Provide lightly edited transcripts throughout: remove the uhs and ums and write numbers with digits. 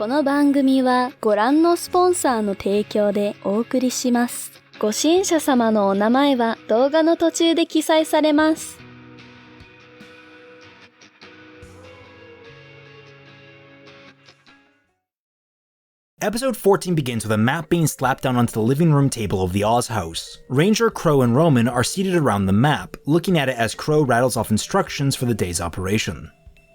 この番組はご覧のスポンサーの提供でお送りします。ご支援者様のお名前は動画の途中で記載されます。Episode 14 begins with a map being slapped down onto the living room table of the Oz house. Ranger, Qrow, and Roman are seated around the map, looking at it as Qrow rattles off instructions for the day's operation.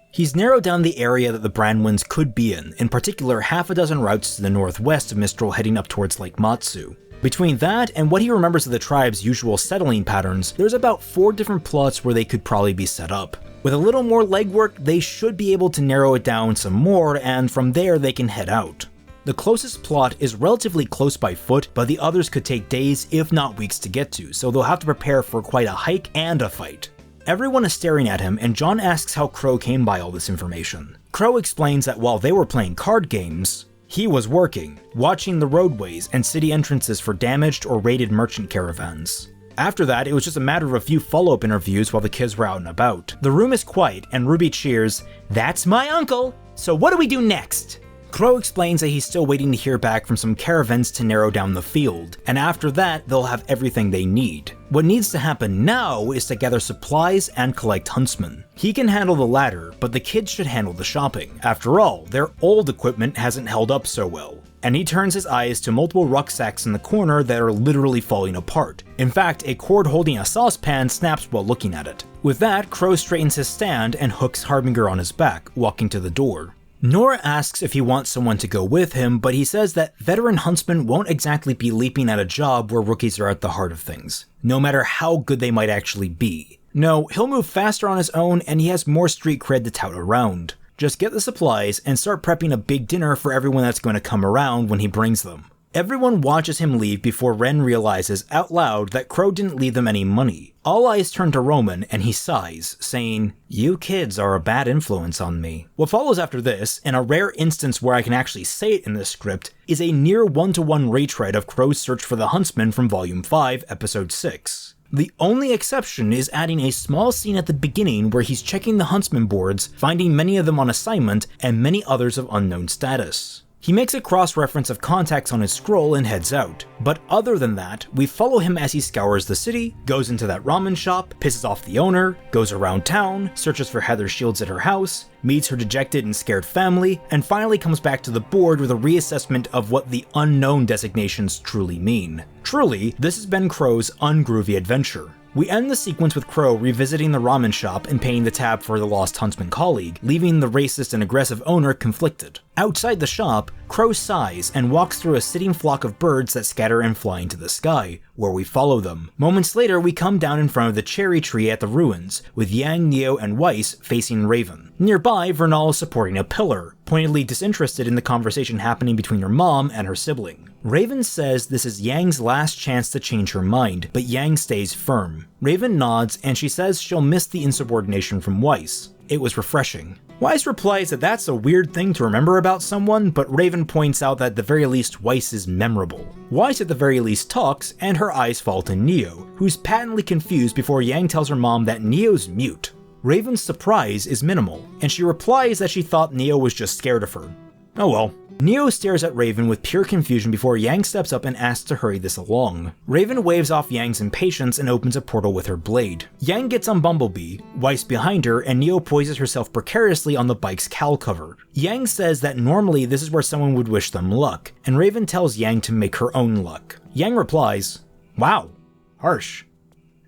He's narrowed down the area that the Brandwinds could be in particular half a dozen routes to the northwest of Mistral heading up towards Lake Matsu. Between that and what he remembers of the tribe's usual settling patterns, there's about 4 different plots where they could probably be set up. With a little more legwork, they should be able to narrow it down some more, and from there they can head out. The closest plot is relatively close by foot, but the others could take days, if not weeks to get to, so they'll have to prepare for quite a hike and a fight. Everyone is staring at him, and John asks how Qrow came by all this information. Qrow explains that while they were playing card games, he was working, watching the roadways and city entrances for damaged or raided merchant caravans. After that, it was just a matter of a few follow-up interviews while the kids were out and about. The room is quiet, and Ruby cheers, "That's my uncle! So what do we do next?" Qrow explains that he's still waiting to hear back from some caravans to narrow down the field, and after that, they'll have everything they need. What needs to happen now is to gather supplies and collect huntsmen. He can handle the latter, but the kids should handle the shopping. After all, their old equipment hasn't held up so well. And he turns his eyes to multiple rucksacks in the corner that are literally falling apart. In fact, a cord holding a saucepan snaps while looking at it. With that, Qrow straightens his stand and hooks Harbinger on his back, walking to the door. Nora asks if he wants someone to go with him, but he says that veteran huntsmen won't exactly be leaping at a job where rookies are at the heart of things, no matter how good they might actually be. No, he'll move faster on his own, and he has more street cred to tout around. Just get the supplies and start prepping a big dinner for everyone that's going to come around when he brings them. Everyone watches him leave before Ren realizes out loud that Qrow didn't leave them any money. All eyes turn to Roman and he sighs, saying, "You kids are a bad influence on me." What follows after this, in a rare instance where I can actually say it in this script, is a near one-to-one retread of Qrow's search for the Huntsman from Volume 5, Episode 6. The only exception is adding a small scene at the beginning where he's checking the Huntsman boards, finding many of them on assignment and many others of unknown status. He makes a cross-reference of contacts on his scroll and heads out, but other than that, we follow him as he scours the city, goes into that ramen shop, pisses off the owner, goes around town, searches for Heather Shields at her house, meets her dejected and scared family, and finally comes back to the board with a reassessment of what the unknown designations truly mean. Truly, this has been Qrow's ungroovy adventure. We end the sequence with Qrow revisiting the ramen shop and paying the tab for the lost huntsman colleague, leaving the racist and aggressive owner conflicted. Outside the shop, Qrow sighs and walks through a sitting flock of birds that scatter and fly into the sky, where we follow them. Moments later, we come down in front of the cherry tree at the ruins, with Yang, Neo, and Weiss facing Raven. Nearby, Vernal is supporting a pillar, pointedly disinterested in the conversation happening between her mom and her sibling. Raven says this is Yang's last chance to change her mind, but Yang stays firm. Raven nods, and she says she'll miss the insubordination from Weiss. It was refreshing. Weiss replies that that's a weird thing to remember about someone, but Raven points out that at the very least Weiss is memorable. Weiss at the very least talks, and her eyes fall to Neo, who's patently confused before Yang tells her mom that Neo's mute. Raven's surprise is minimal, and she replies that she thought Neo was just scared of her. Oh well. Neo stares at Raven with pure confusion before Yang steps up and asks to hurry this along. Raven waves off Yang's impatience and opens a portal with her blade. Yang gets on Bumblebee, Weiss behind her, and Neo poises herself precariously on the bike's cowl cover. Yang says that normally this is where someone would wish them luck, and Raven tells Yang to make her own luck. Yang replies, "Wow, harsh,"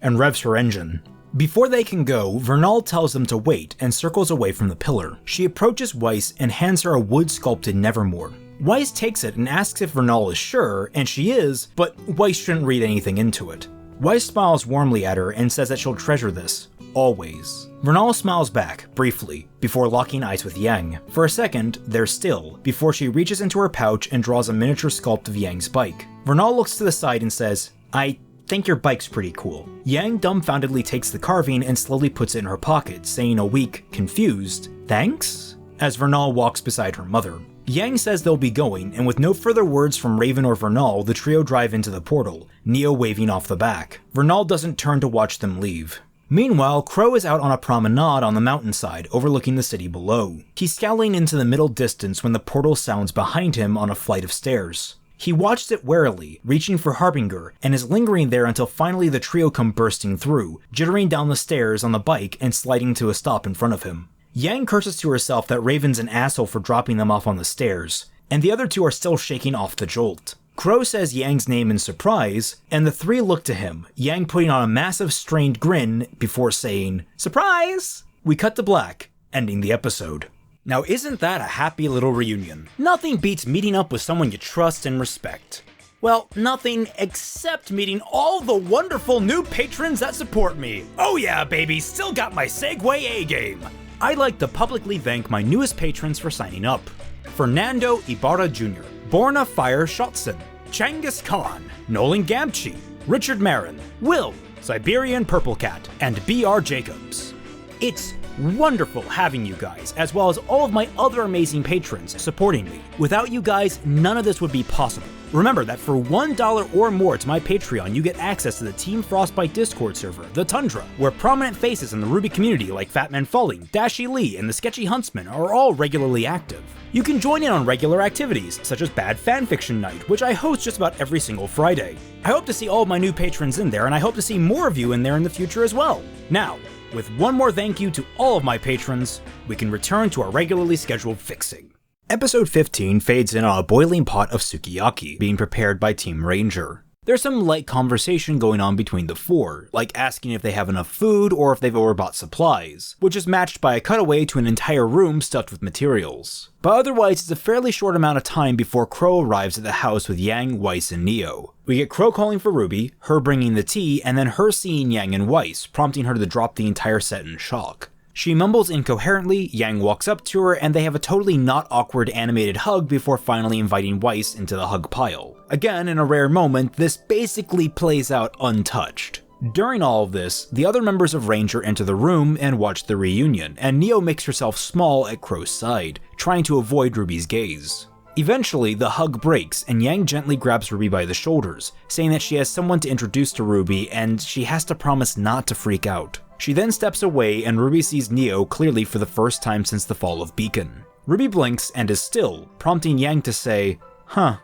and revs her engine. Before they can go, Vernal tells them to wait and circles away from the pillar. She approaches Weiss and hands her a wood-sculpted Nevermore. Weiss takes it and asks if Vernal is sure, and she is, but Weiss shouldn't read anything into it. Weiss smiles warmly at her and says that she'll treasure this, always. Vernal smiles back, briefly, before locking eyes with Yang. For a second, they're still, before she reaches into her pouch and draws a miniature sculpt of Yang's bike. Vernal looks to the side and says, "I think your bike's pretty cool." Yang dumbfoundedly takes the carving and slowly puts it in her pocket, saying a weak, confused, "Thanks?" as Vernal walks beside her mother. Yang says they'll be going, and with no further words from Raven or Vernal, the trio drive into the portal, Neo waving off the back. Vernal doesn't turn to watch them leave. Meanwhile, Qrow is out on a promenade on the mountainside, overlooking the city below. He's scowling into the middle distance when the portal sounds behind him on a flight of stairs. He watched it warily, reaching for Harbinger, and is lingering there until finally the trio come bursting through, jittering down the stairs on the bike and sliding to a stop in front of him. Yang curses to herself that Raven's an asshole for dropping them off on the stairs, and the other two are still shaking off the jolt. Qrow says Yang's name in surprise, and the three look to him, Yang putting on a massive strained grin before saying, "Surprise!" We cut to black, ending the episode. Now isn't that a happy little reunion? Nothing beats meeting up with someone you trust and respect. Well, nothing except meeting all the wonderful new patrons that support me. Oh yeah, baby, still got my Segway A-game. I'd like to publicly thank my newest patrons for signing up. Fernando Ibarra Jr., Borna Fire Shotson, Changus Khan, Nolan Gamchi, Richard Marin, Will, Siberian Purple Cat, and B.R. Jacobs. It's wonderful having you guys, as well as all of my other amazing patrons supporting me. Without you guys, none of this would be possible. Remember that for $1 or more to my Patreon, you get access to the Team Frostbite Discord server, The Tundra, where prominent faces in the RWBY community like FatmanFalling, Dashy Lee, and the Sketchy Huntsman are all regularly active. You can join in on regular activities, such as Bad Fanfiction Night, which I host just about every single Friday. I hope to see all of my new patrons in there, and I hope to see more of you in there in the future as well. Now, with one more thank you to all of my patrons, we can return to our regularly scheduled fixing. Episode 15 fades in on a boiling pot of sukiyaki being prepared by Team Ranger. There's some light conversation going on between the four, like asking if they have enough food or if they've overbought supplies, which is matched by a cutaway to an entire room stuffed with materials. But otherwise, it's a fairly short amount of time before Qrow arrives at the house with Yang, Weiss, and Neo. We get Qrow calling for Ruby, her bringing the tea, and then her seeing Yang and Weiss, prompting her to drop the entire set in shock. She mumbles incoherently, Yang walks up to her, and they have a totally not awkward animated hug before finally inviting Weiss into the hug pile. Again, in a rare moment, this basically plays out untouched. During all of this, the other members of Ranger enter the room and watch the reunion, and Neo makes herself small at Qrow's side, trying to avoid Ruby's gaze. Eventually, the hug breaks, and Yang gently grabs Ruby by the shoulders, saying that she has someone to introduce to Ruby and she has to promise not to freak out. She then steps away and Ruby sees Neo clearly for the first time since the fall of Beacon. Ruby blinks and is still, prompting Yang to say, "Huh,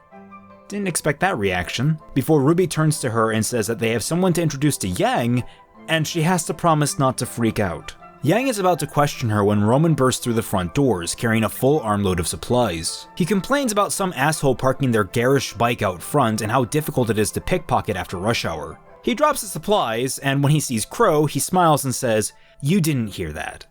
didn't expect that reaction," before Ruby turns to her and says that they have someone to introduce to Yang, and she has to promise not to freak out. Yang is about to question her when Roman bursts through the front doors, carrying a full armload of supplies. He complains about some asshole parking their garish bike out front and how difficult it is to pickpocket after rush hour. He drops the supplies, and when he sees Qrow, he smiles and says, "You didn't hear that."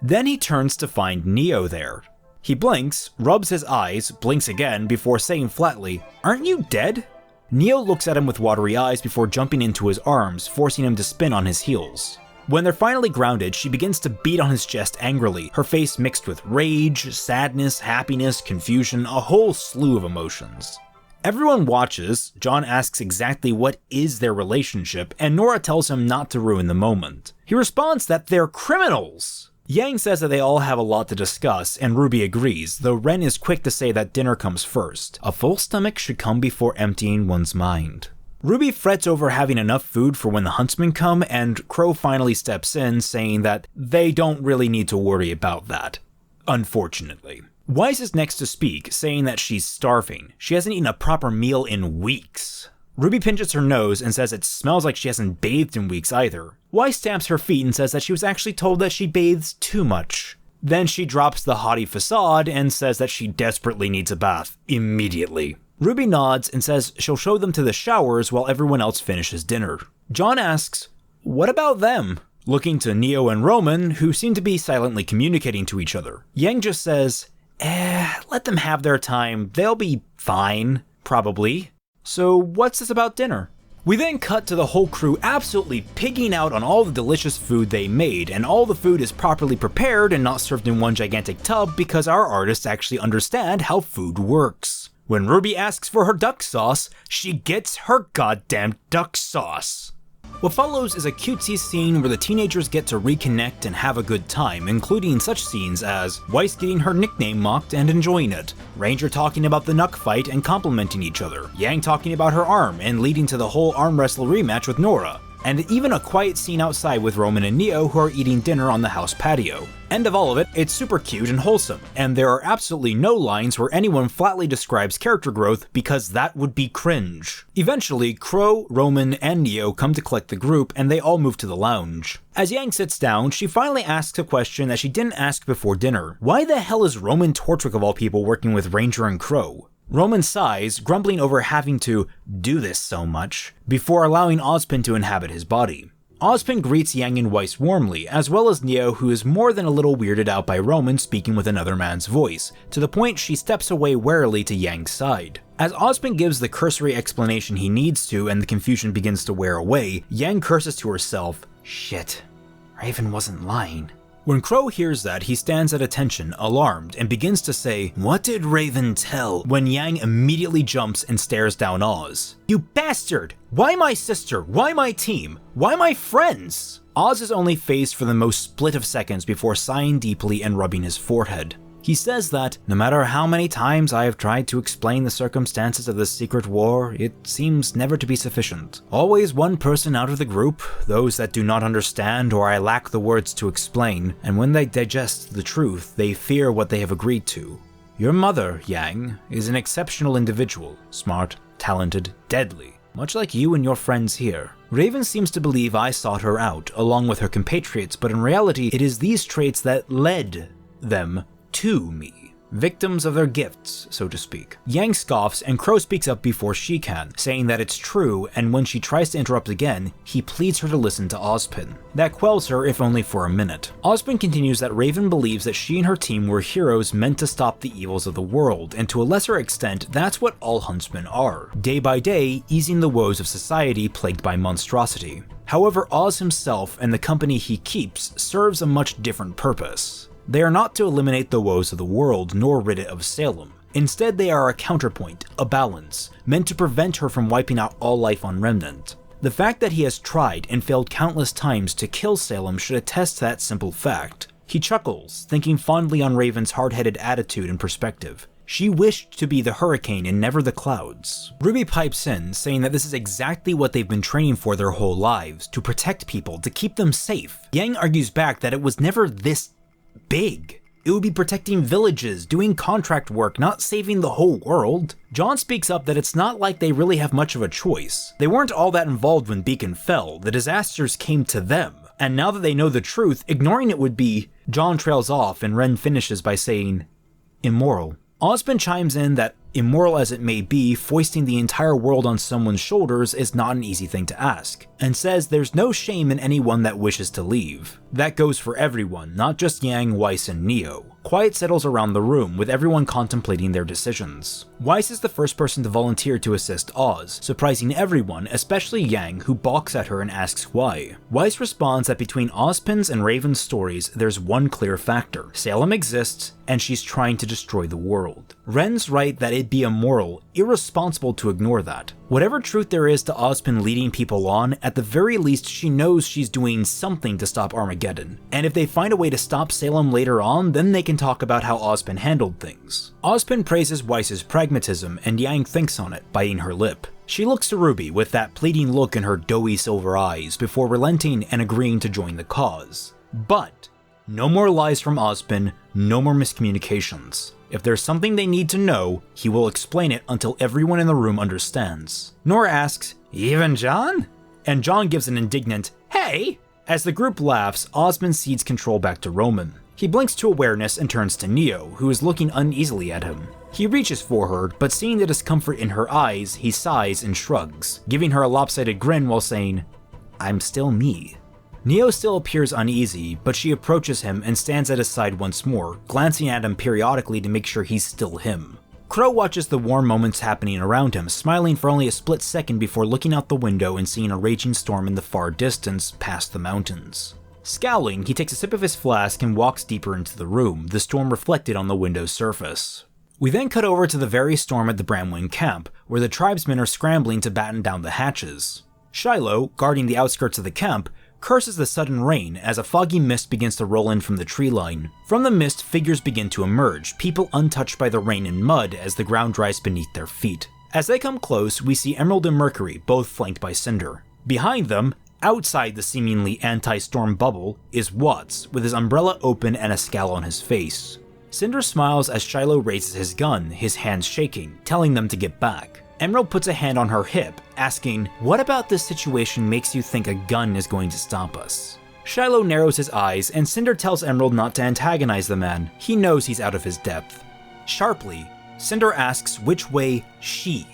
Then he turns to find Neo there. He blinks, rubs his eyes, blinks again before saying flatly, "Aren't you dead?" Neo looks at him with watery eyes before jumping into his arms, forcing him to spin on his heels. When they're finally grounded, she begins to beat on his chest angrily, her face mixed with rage, sadness, happiness, confusion, a whole slew of emotions. Everyone watches, John asks exactly what is their relationship, and Nora tells him not to ruin the moment. He responds that they're criminals! Yang says that they all have a lot to discuss, and Ruby agrees, though Ren is quick to say that dinner comes first. A full stomach should come before emptying one's mind. Ruby frets over having enough food for when the huntsmen come, and Qrow finally steps in, saying that they don't really need to worry about that. Unfortunately. Weiss is next to speak, saying that she's starving. She hasn't eaten a proper meal in weeks. Ruby pinches her nose and says it smells like she hasn't bathed in weeks either. Weiss stamps her feet and says that she was actually told that she bathes too much. Then she drops the haughty facade and says that she desperately needs a bath immediately. Ruby nods and says she'll show them to the showers while everyone else finishes dinner. John asks, "What about them?" looking to Neo and Roman, who seem to be silently communicating to each other. Yang just says, let them have their time, they'll be fine, probably. So what's this about dinner? We then cut to the whole crew absolutely pigging out on all the delicious food they made, and all the food is properly prepared and not served in one gigantic tub because our artists actually understand how food works. When Ruby asks for her duck sauce, she gets her goddamn duck sauce. What follows is a cutesy scene where the teenagers get to reconnect and have a good time, including such scenes as Weiss getting her nickname mocked and enjoying it, Ranger talking about the Nuck fight and complimenting each other, Yang talking about her arm and leading to the whole arm wrestle rematch with Nora, and even a quiet scene outside with Roman and Neo who are eating dinner on the house patio. End of all of it, it's super cute and wholesome, and there are absolutely no lines where anyone flatly describes character growth because that would be cringe. Eventually, Qrow, Roman, and Neo come to collect the group and they all move to the lounge. As Yang sits down, she finally asks a question that she didn't ask before dinner. Why the hell is Roman Tortwick of all people working with Ranger and Qrow? Roman sighs, grumbling over having to do this so much, before allowing Ozpin to inhabit his body. Ozpin greets Yang and Weiss warmly, as well as Neo, who is more than a little weirded out by Roman speaking with another man's voice, to the point she steps away warily to Yang's side. As Ozpin gives the cursory explanation he needs to and the confusion begins to wear away, Yang curses to herself, "Shit, Raven wasn't lying." When Qrow hears that, he stands at attention, alarmed, and begins to say, "What did Raven tell?" when Yang immediately jumps and stares down Oz. "You bastard! Why my sister? Why my team? Why my friends?" Oz is only phased for the most split of seconds before sighing deeply and rubbing his forehead. He says that, "No matter how many times I have tried to explain the circumstances of this secret war, it seems never to be sufficient. Always one person out of the group, those that do not understand or I lack the words to explain, and when they digest the truth, they fear what they have agreed to. Your mother, Yang, is an exceptional individual, smart, talented, deadly, much like you and your friends here. Raven seems to believe I sought her out, along with her compatriots, but in reality, it is these traits that led them to me. Victims of their gifts, so to speak." Yang scoffs and Qrow speaks up before she can, saying that it's true, and when she tries to interrupt again, he pleads her to listen to Ozpin. That quells her, if only for a minute. Ozpin continues that Raven believes that she and her team were heroes meant to stop the evils of the world, and to a lesser extent, that's what all huntsmen are. Day by day, easing the woes of society plagued by monstrosity. However, Oz himself and the company he keeps serves a much different purpose. They are not to eliminate the woes of the world, nor rid it of Salem. Instead, they are a counterpoint, a balance, meant to prevent her from wiping out all life on Remnant. The fact that he has tried and failed countless times to kill Salem should attest to that simple fact. He chuckles, thinking fondly on Raven's hard-headed attitude and perspective. She wished to be the hurricane and never the clouds. Ruby pipes in, saying that this is exactly what they've been training for their whole lives, to protect people, to keep them safe. Yang argues back that it was never this big. It would be protecting villages, doing contract work, not saving the whole world. John speaks up that it's not like they really have much of a choice. They weren't all that involved when Beacon fell, the disasters came to them. And now that they know the truth, ignoring it would be... John trails off and Ren finishes by saying, "Immoral." Ozpin chimes in that, immoral as it may be, foisting the entire world on someone's shoulders is not an easy thing to ask, and says there's no shame in anyone that wishes to leave. That goes for everyone, not just Yang, Weiss, and Neo. Quiet settles around the room, with everyone contemplating their decisions. Weiss is the first person to volunteer to assist Oz, surprising everyone, especially Yang, who balks at her and asks why. Weiss responds that between Ozpin's and Raven's stories, there's one clear factor. Salem exists, and she's trying to destroy the world. Ren's right that it'd be immoral, irresponsible to ignore that. Whatever truth there is to Ozpin leading people on, at the very least she knows she's doing something to stop Armageddon. And if they find a way to stop Salem later on, then they can talk about how Ozpin handled things. Ozpin praises Weiss's pragmatism, and Yang thinks on it, biting her lip. She looks to Ruby with that pleading look in her doughy silver eyes before relenting and agreeing to join the cause. But no more lies from Ozpin, no more miscommunications. If there's something they need to know, he will explain it until everyone in the room understands. Nora asks, "Even John?" And John gives an indignant, "Hey!" As the group laughs, Ozpin cedes control back to Roman. He blinks to awareness and turns to Neo, who is looking uneasily at him. He reaches for her, but seeing the discomfort in her eyes, he sighs and shrugs, giving her a lopsided grin while saying, "I'm still me." Neo still appears uneasy, but she approaches him and stands at his side once more, glancing at him periodically to make sure he's still him. Qrow watches the warm moments happening around him, smiling for only a split second before looking out the window and seeing a raging storm in the far distance, past the mountains. Scowling, he takes a sip of his flask and walks deeper into the room, the storm reflected on the window's surface. We then cut over to the very storm at the Bramwing camp, where the tribesmen are scrambling to batten down the hatches. Shiloh, guarding the outskirts of the camp, curses the sudden rain as a foggy mist begins to roll in from the tree line. From the mist, figures begin to emerge, people untouched by the rain and mud as the ground dries beneath their feet. As they come close, we see Emerald and Mercury, both flanked by Cinder. Behind them, Outside the seemingly anti-storm bubble is Watts, with his umbrella open and a scowl on his face. Cinder smiles as Shiloh raises his gun, his hands shaking, telling them to get back. Emerald puts a hand on her hip, asking, "What about this situation makes you think a gun is going to stop us?" Shiloh narrows his eyes, and Cinder tells Emerald not to antagonize the man. He knows he's out of his depth. Sharply, Cinder asks which way she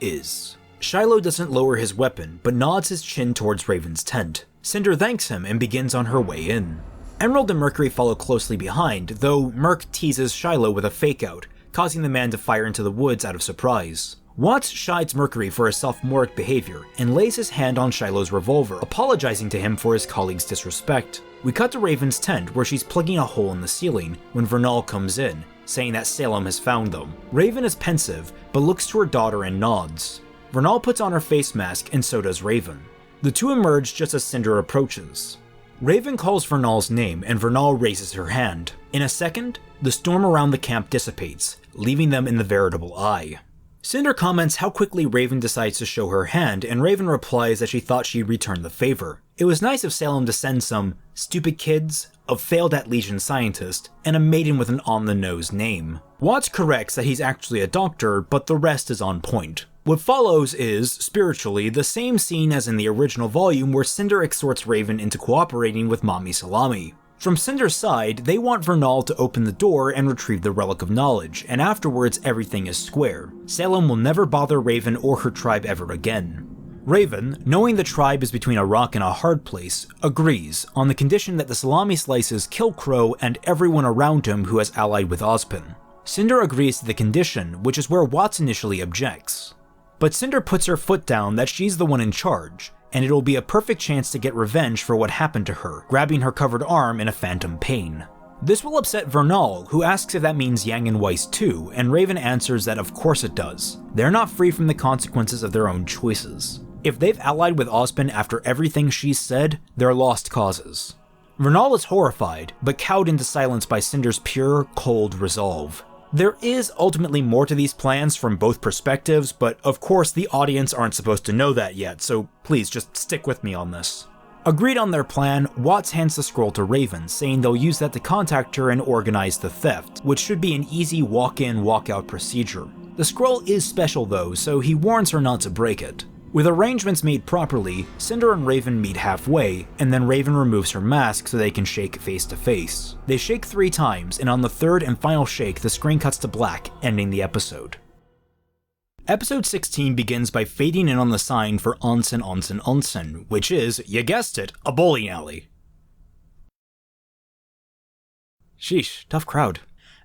is. Shiloh doesn't lower his weapon, but nods his chin towards Raven's tent. Cinder thanks him and begins on her way in. Emerald and Mercury follow closely behind, though Merc teases Shiloh with a fake-out, causing the man to fire into the woods out of surprise. Watts chides Mercury for his sophomoric behavior and lays his hand on Shiloh's revolver, apologizing to him for his colleague's disrespect. We cut to Raven's tent, where she's plugging a hole in the ceiling when Vernal comes in, saying that Salem has found them. Raven is pensive, but looks to her daughter and nods. Vernal puts on her face mask, and so does Raven. The two emerge just as Cinder approaches. Raven calls Vernal's name, and Vernal raises her hand. In a second, the storm around the camp dissipates, leaving them in the veritable eye. Cinder comments how quickly Raven decides to show her hand, and Raven replies that she thought she'd return the favor. It was nice of Salem to send some stupid kids, a failed-at-Legion scientist, and a maiden with an on-the-nose name. Watts corrects that he's actually a doctor, but the rest is on point. What follows is, spiritually, the same scene as in the original volume where Cinder exhorts Raven into cooperating with Mommy Salami. From Cinder's side, they want Vernal to open the door and retrieve the Relic of Knowledge, and afterwards everything is square. Salem will never bother Raven or her tribe ever again. Raven, knowing the tribe is between a rock and a hard place, agrees, on the condition that the salami slices kill Qrow and everyone around him who has allied with Ozpin. Cinder agrees to the condition, which is where Watts initially objects. But Cinder puts her foot down that she's the one in charge, and it'll be a perfect chance to get revenge for what happened to her, grabbing her covered arm in a phantom pain. This will upset Vernal, who asks if that means Yang and Weiss too, and Raven answers that of course it does. They're not free from the consequences of their own choices. If they've allied with Ozpin after everything she's said, they're lost causes. Vernal is horrified, but cowed into silence by Cinder's pure, cold resolve. There is ultimately more to these plans from both perspectives, but of course the audience aren't supposed to know that yet, so please just stick with me on this. Agreed on their plan, Watts hands the scroll to Raven, saying they'll use that to contact her and organize the theft, which should be an easy walk-in, walk-out procedure. The scroll is special though, so he warns her not to break it. With arrangements made properly, Cinder and Raven meet halfway, and then Raven removes her mask so they can shake face to face. They shake 3 times, and on the third and final shake, the screen cuts to black, ending the episode. Episode 16 begins by fading in on the sign for Onsen, Onsen, Onsen, which is, you guessed it, a bowling alley. Sheesh, tough crowd.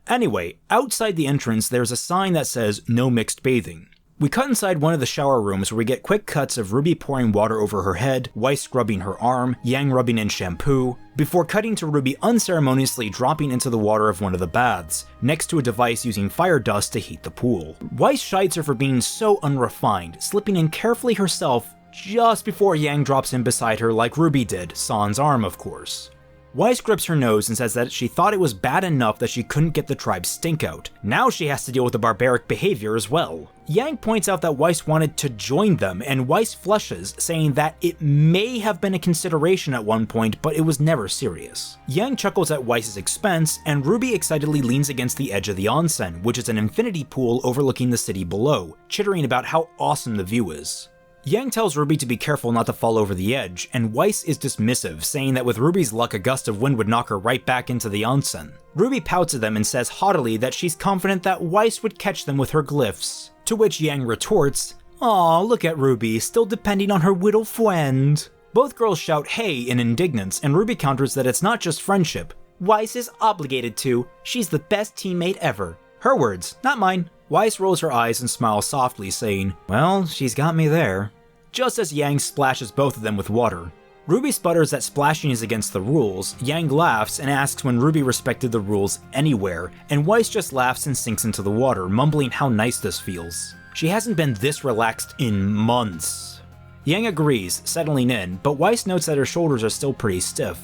Anyway, outside the entrance there's a sign that says, no mixed bathing. We cut inside one of the shower rooms where we get quick cuts of RWBY pouring water over her head, Weiss scrubbing her arm, Yang rubbing in shampoo, before cutting to RWBY unceremoniously dropping into the water of one of the baths, next to a device using fire dust to heat the pool. Weiss chides her for being so unrefined, slipping in carefully herself just before Yang drops in beside her like RWBY did, San's arm of course. Weiss grips her nose and says that she thought it was bad enough that she couldn't get the tribe's stink out. Now she has to deal with the barbaric behavior as well. Yang points out that Weiss wanted to join them, and Weiss flushes, saying that it may have been a consideration at one point, but it was never serious. Yang chuckles at Weiss's expense, and RWBY excitedly leans against the edge of the onsen, which is an infinity pool overlooking the city below, chittering about how awesome the view is. Yang tells RWBY to be careful not to fall over the edge, and Weiss is dismissive, saying that with RWBY's luck a gust of wind would knock her right back into the onsen. RWBY pouts at them and says haughtily that she's confident that Weiss would catch them with her glyphs, to which Yang retorts, "Aw, look at RWBY, still depending on her little friend." Both girls shout hey in indignance, and RWBY counters that it's not just friendship. Weiss is obligated to, she's the best teammate ever. Her words, not mine. Weiss rolls her eyes and smiles softly, saying, well, she's got me there. Just as Yang splashes both of them with water. RWBY sputters that splashing is against the rules, Yang laughs and asks when RWBY respected the rules anywhere, and Weiss just laughs and sinks into the water, mumbling how nice this feels. She hasn't been this relaxed in months. Yang agrees, settling in, but Weiss notes that her shoulders are still pretty stiff.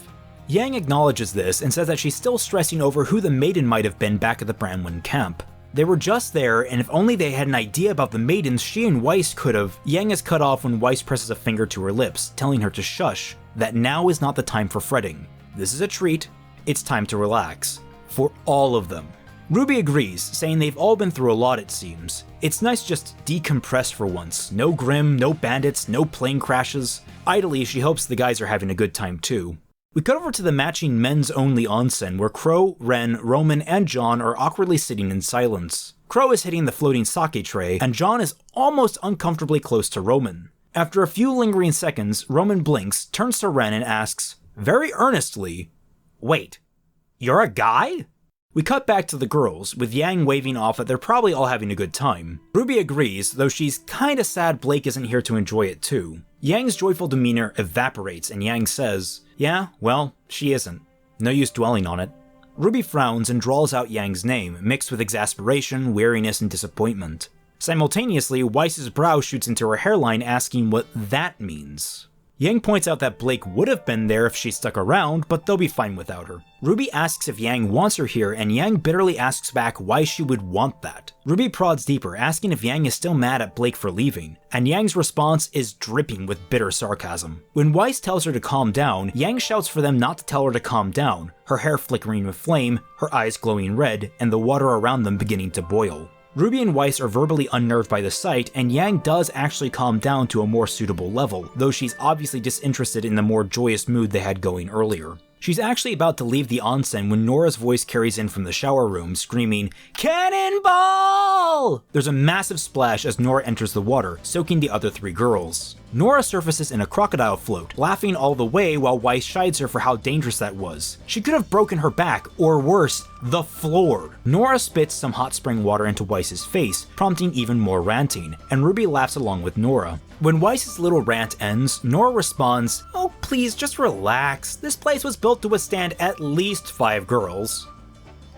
Yang acknowledges this and says that she's still stressing over who the maiden might have been back at the Branwen camp. They were just there, and if only they had an idea about the maidens she and Weiss could have. Yang is cut off when Weiss presses a finger to her lips, telling her to shush, that now is not the time for fretting. This is a treat. It's time to relax. For all of them. RWBY agrees, saying they've all been through a lot it seems. It's nice just decompress for once. No Grim, no bandits, no plane crashes. Idly, she hopes the guys are having a good time too. We cut over to the matching men's-only onsen where Qrow, Ren, Roman, and John are awkwardly sitting in silence. Qrow is hitting the floating sake tray, and John is almost uncomfortably close to Roman. After a few lingering seconds, Roman blinks, turns to Ren, and asks, very earnestly, "Wait, you're a guy?" We cut back to the girls, with Yang waving off that they're probably all having a good time. RWBY agrees, though she's kinda sad Blake isn't here to enjoy it too. Yang's joyful demeanor evaporates, and Yang says, yeah, well, she isn't. No use dwelling on it. RWBY frowns and drawls out Yang's name, mixed with exasperation, weariness, and disappointment. Simultaneously, Weiss's brow shoots into her hairline, asking what that means. Yang points out that Blake would have been there if she stuck around, but they'll be fine without her. RWBY asks if Yang wants her here, and Yang bitterly asks back why she would want that. RWBY prods deeper, asking if Yang is still mad at Blake for leaving, and Yang's response is dripping with bitter sarcasm. When Weiss tells her to calm down, Yang shouts for them not to tell her to calm down, her hair flickering with flame, her eyes glowing red, and the water around them beginning to boil. RWBY and Weiss are verbally unnerved by the sight, and Yang does actually calm down to a more suitable level, though she's obviously disinterested in the more joyous mood they had going earlier. She's actually about to leave the onsen when Nora's voice carries in from the shower room, screaming, "Cannonball!" There's a massive splash as Nora enters the water, soaking the other three girls. Nora surfaces in a crocodile float, laughing all the way while Weiss chides her for how dangerous that was. She could have broken her back, or worse, the floor. Nora spits some hot spring water into Weiss's face, prompting even more ranting, and RWBY laughs along with Nora. When Weiss's little rant ends, Nora responds, "Oh please, just relax. This place was built to withstand at least 5 girls."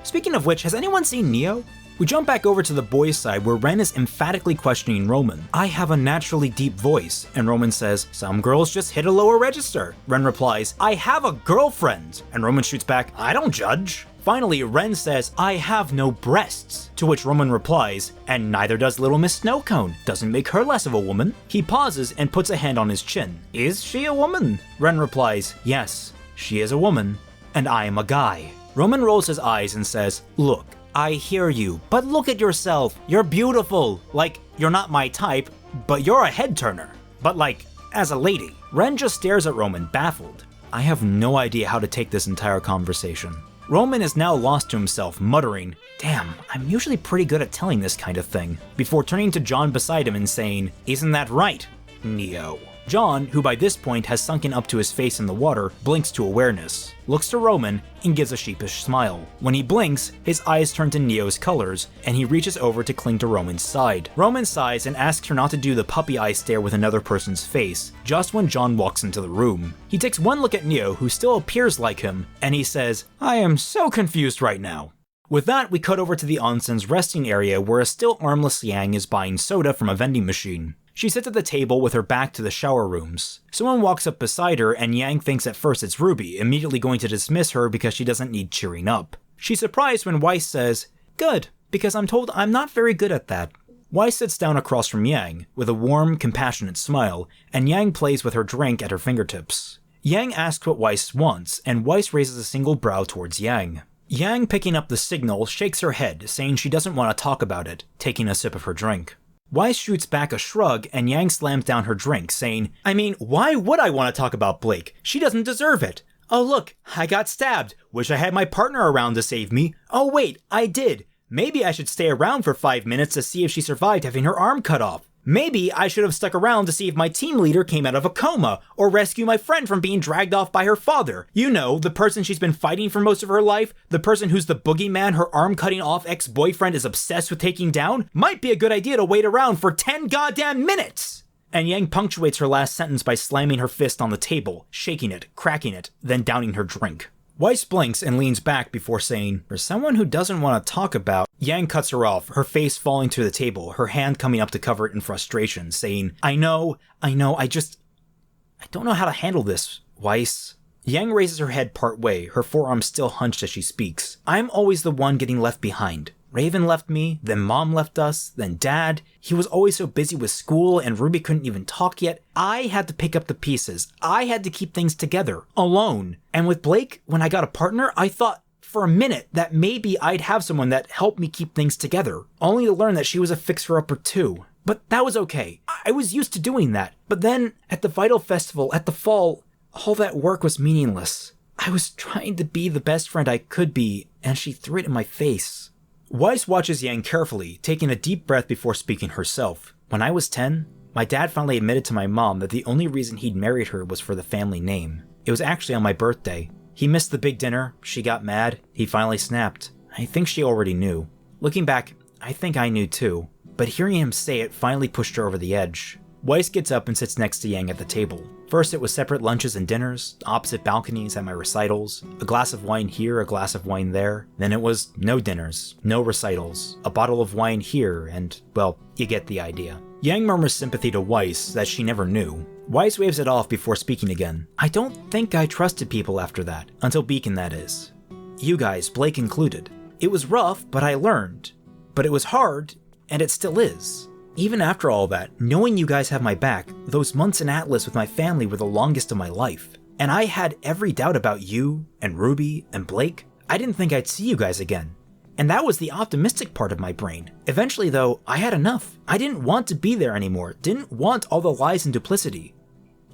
Speaking of which, has anyone seen Neo? We jump back over to the boys' side where Ren is emphatically questioning Roman. "I have a naturally deep voice," and Roman says, "Some girls just hit a lower register." Ren replies, "I have a girlfriend," and Roman shoots back, "I don't judge." Finally, Ren says, "I have no breasts," to which Roman replies, "And neither does Little Miss Snowcone. Doesn't make her less of a woman." He pauses and puts a hand on his chin. "Is she a woman?" Ren replies, "Yes, she is a woman, and I am a guy." Roman rolls his eyes and says, "Look, I hear you, but look at yourself. You're beautiful. Like, you're not my type, but you're a head turner. But like, as a lady." Ren just stares at Roman, baffled. I have no idea how to take this entire conversation. Roman is now lost to himself, muttering, "Damn, I'm usually pretty good at telling this kind of thing," before turning to John beside him and saying, "Isn't that right, Neo?" John, who by this point has sunken up to his face in the water, blinks to awareness, looks to Roman, and gives a sheepish smile. When he blinks, his eyes turn to Neo's colors, and he reaches over to cling to Roman's side. Roman sighs and asks her not to do the puppy eye stare with another person's face, just when John walks into the room. He takes one look at Neo, who still appears like him, and he says, "I am so confused right now." With that, we cut over to the onsen's resting area where a still armless Yang is buying soda from a vending machine. She sits at the table with her back to the shower rooms. Someone walks up beside her, and Yang thinks at first it's RWBY, immediately going to dismiss her because she doesn't need cheering up. She's surprised when Weiss says, "Good, because I'm told I'm not very good at that." Weiss sits down across from Yang, with a warm, compassionate smile, and Yang plays with her drink at her fingertips. Yang asks what Weiss wants, and Weiss raises a single brow towards Yang. Yang, picking up the signal, shakes her head, saying she doesn't want to talk about it, taking a sip of her drink. Weiss shoots back a shrug, and Yang slams down her drink, saying, "I mean, why would I want to talk about Blake? She doesn't deserve it. Oh look, I got stabbed. Wish I had my partner around to save me. Oh wait, I did. Maybe I should stay around for 5 minutes to see if she survived having her arm cut off. Maybe I should have stuck around to see if my team leader came out of a coma, or rescue my friend from being dragged off by her father. You know, the person she's been fighting for most of her life, the person who's the boogeyman her arm-cutting off ex-boyfriend is obsessed with taking down. Might be a good idea to wait around for 10 goddamn minutes!" And Yang punctuates her last sentence by slamming her fist on the table, shaking it, cracking it, then downing her drink. Weiss blinks and leans back before saying, "For someone who doesn't want to talk about..." Yang cuts her off, her face falling to the table, her hand coming up to cover it in frustration, saying, I know, I don't know how to handle this, Weiss." Yang raises her head part way, her forearm still hunched as she speaks. "I'm always the one getting left behind. Raven left me, then Mom left us, then Dad. He was always so busy with school and Ruby couldn't even talk yet. I had to pick up the pieces. I had to keep things together, alone. And with Blake, when I got a partner, I thought for a minute that maybe I'd have someone that helped me keep things together, only to learn that she was a fixer-upper too. But that was okay. I was used to doing that. But then, at the Vital Festival, at the fall, all that work was meaningless. I was trying to be the best friend I could be, and she threw it in my face. Weiss watches Yang carefully, taking a deep breath before speaking herself. When I was 10, my dad finally admitted to my mom that the only reason he'd married her was for the family name. It was actually on my birthday. He missed the big dinner, she got mad, he finally snapped. I think she already knew. Looking back, I think I knew too. But hearing him say it finally pushed her over the edge. Weiss gets up and sits next to Yang at the table. First it was separate lunches and dinners, opposite balconies at my recitals, a glass of wine here, a glass of wine there. Then it was no dinners, no recitals, a bottle of wine here, and, well, you get the idea. Yang murmurs sympathy to Weiss that she never knew. Weiss waves it off before speaking again. I don't think I trusted people after that, until Beacon that is. You guys, Blake included. It was rough, but I learned. But it was hard, and it still is. Even after all that, knowing you guys have my back, those months in Atlas with my family were the longest of my life. And I had every doubt about you, and Ruby, and Blake. I didn't think I'd see you guys again. And that was the optimistic part of my brain. Eventually though, I had enough. I didn't want to be there anymore, didn't want all the lies and duplicity.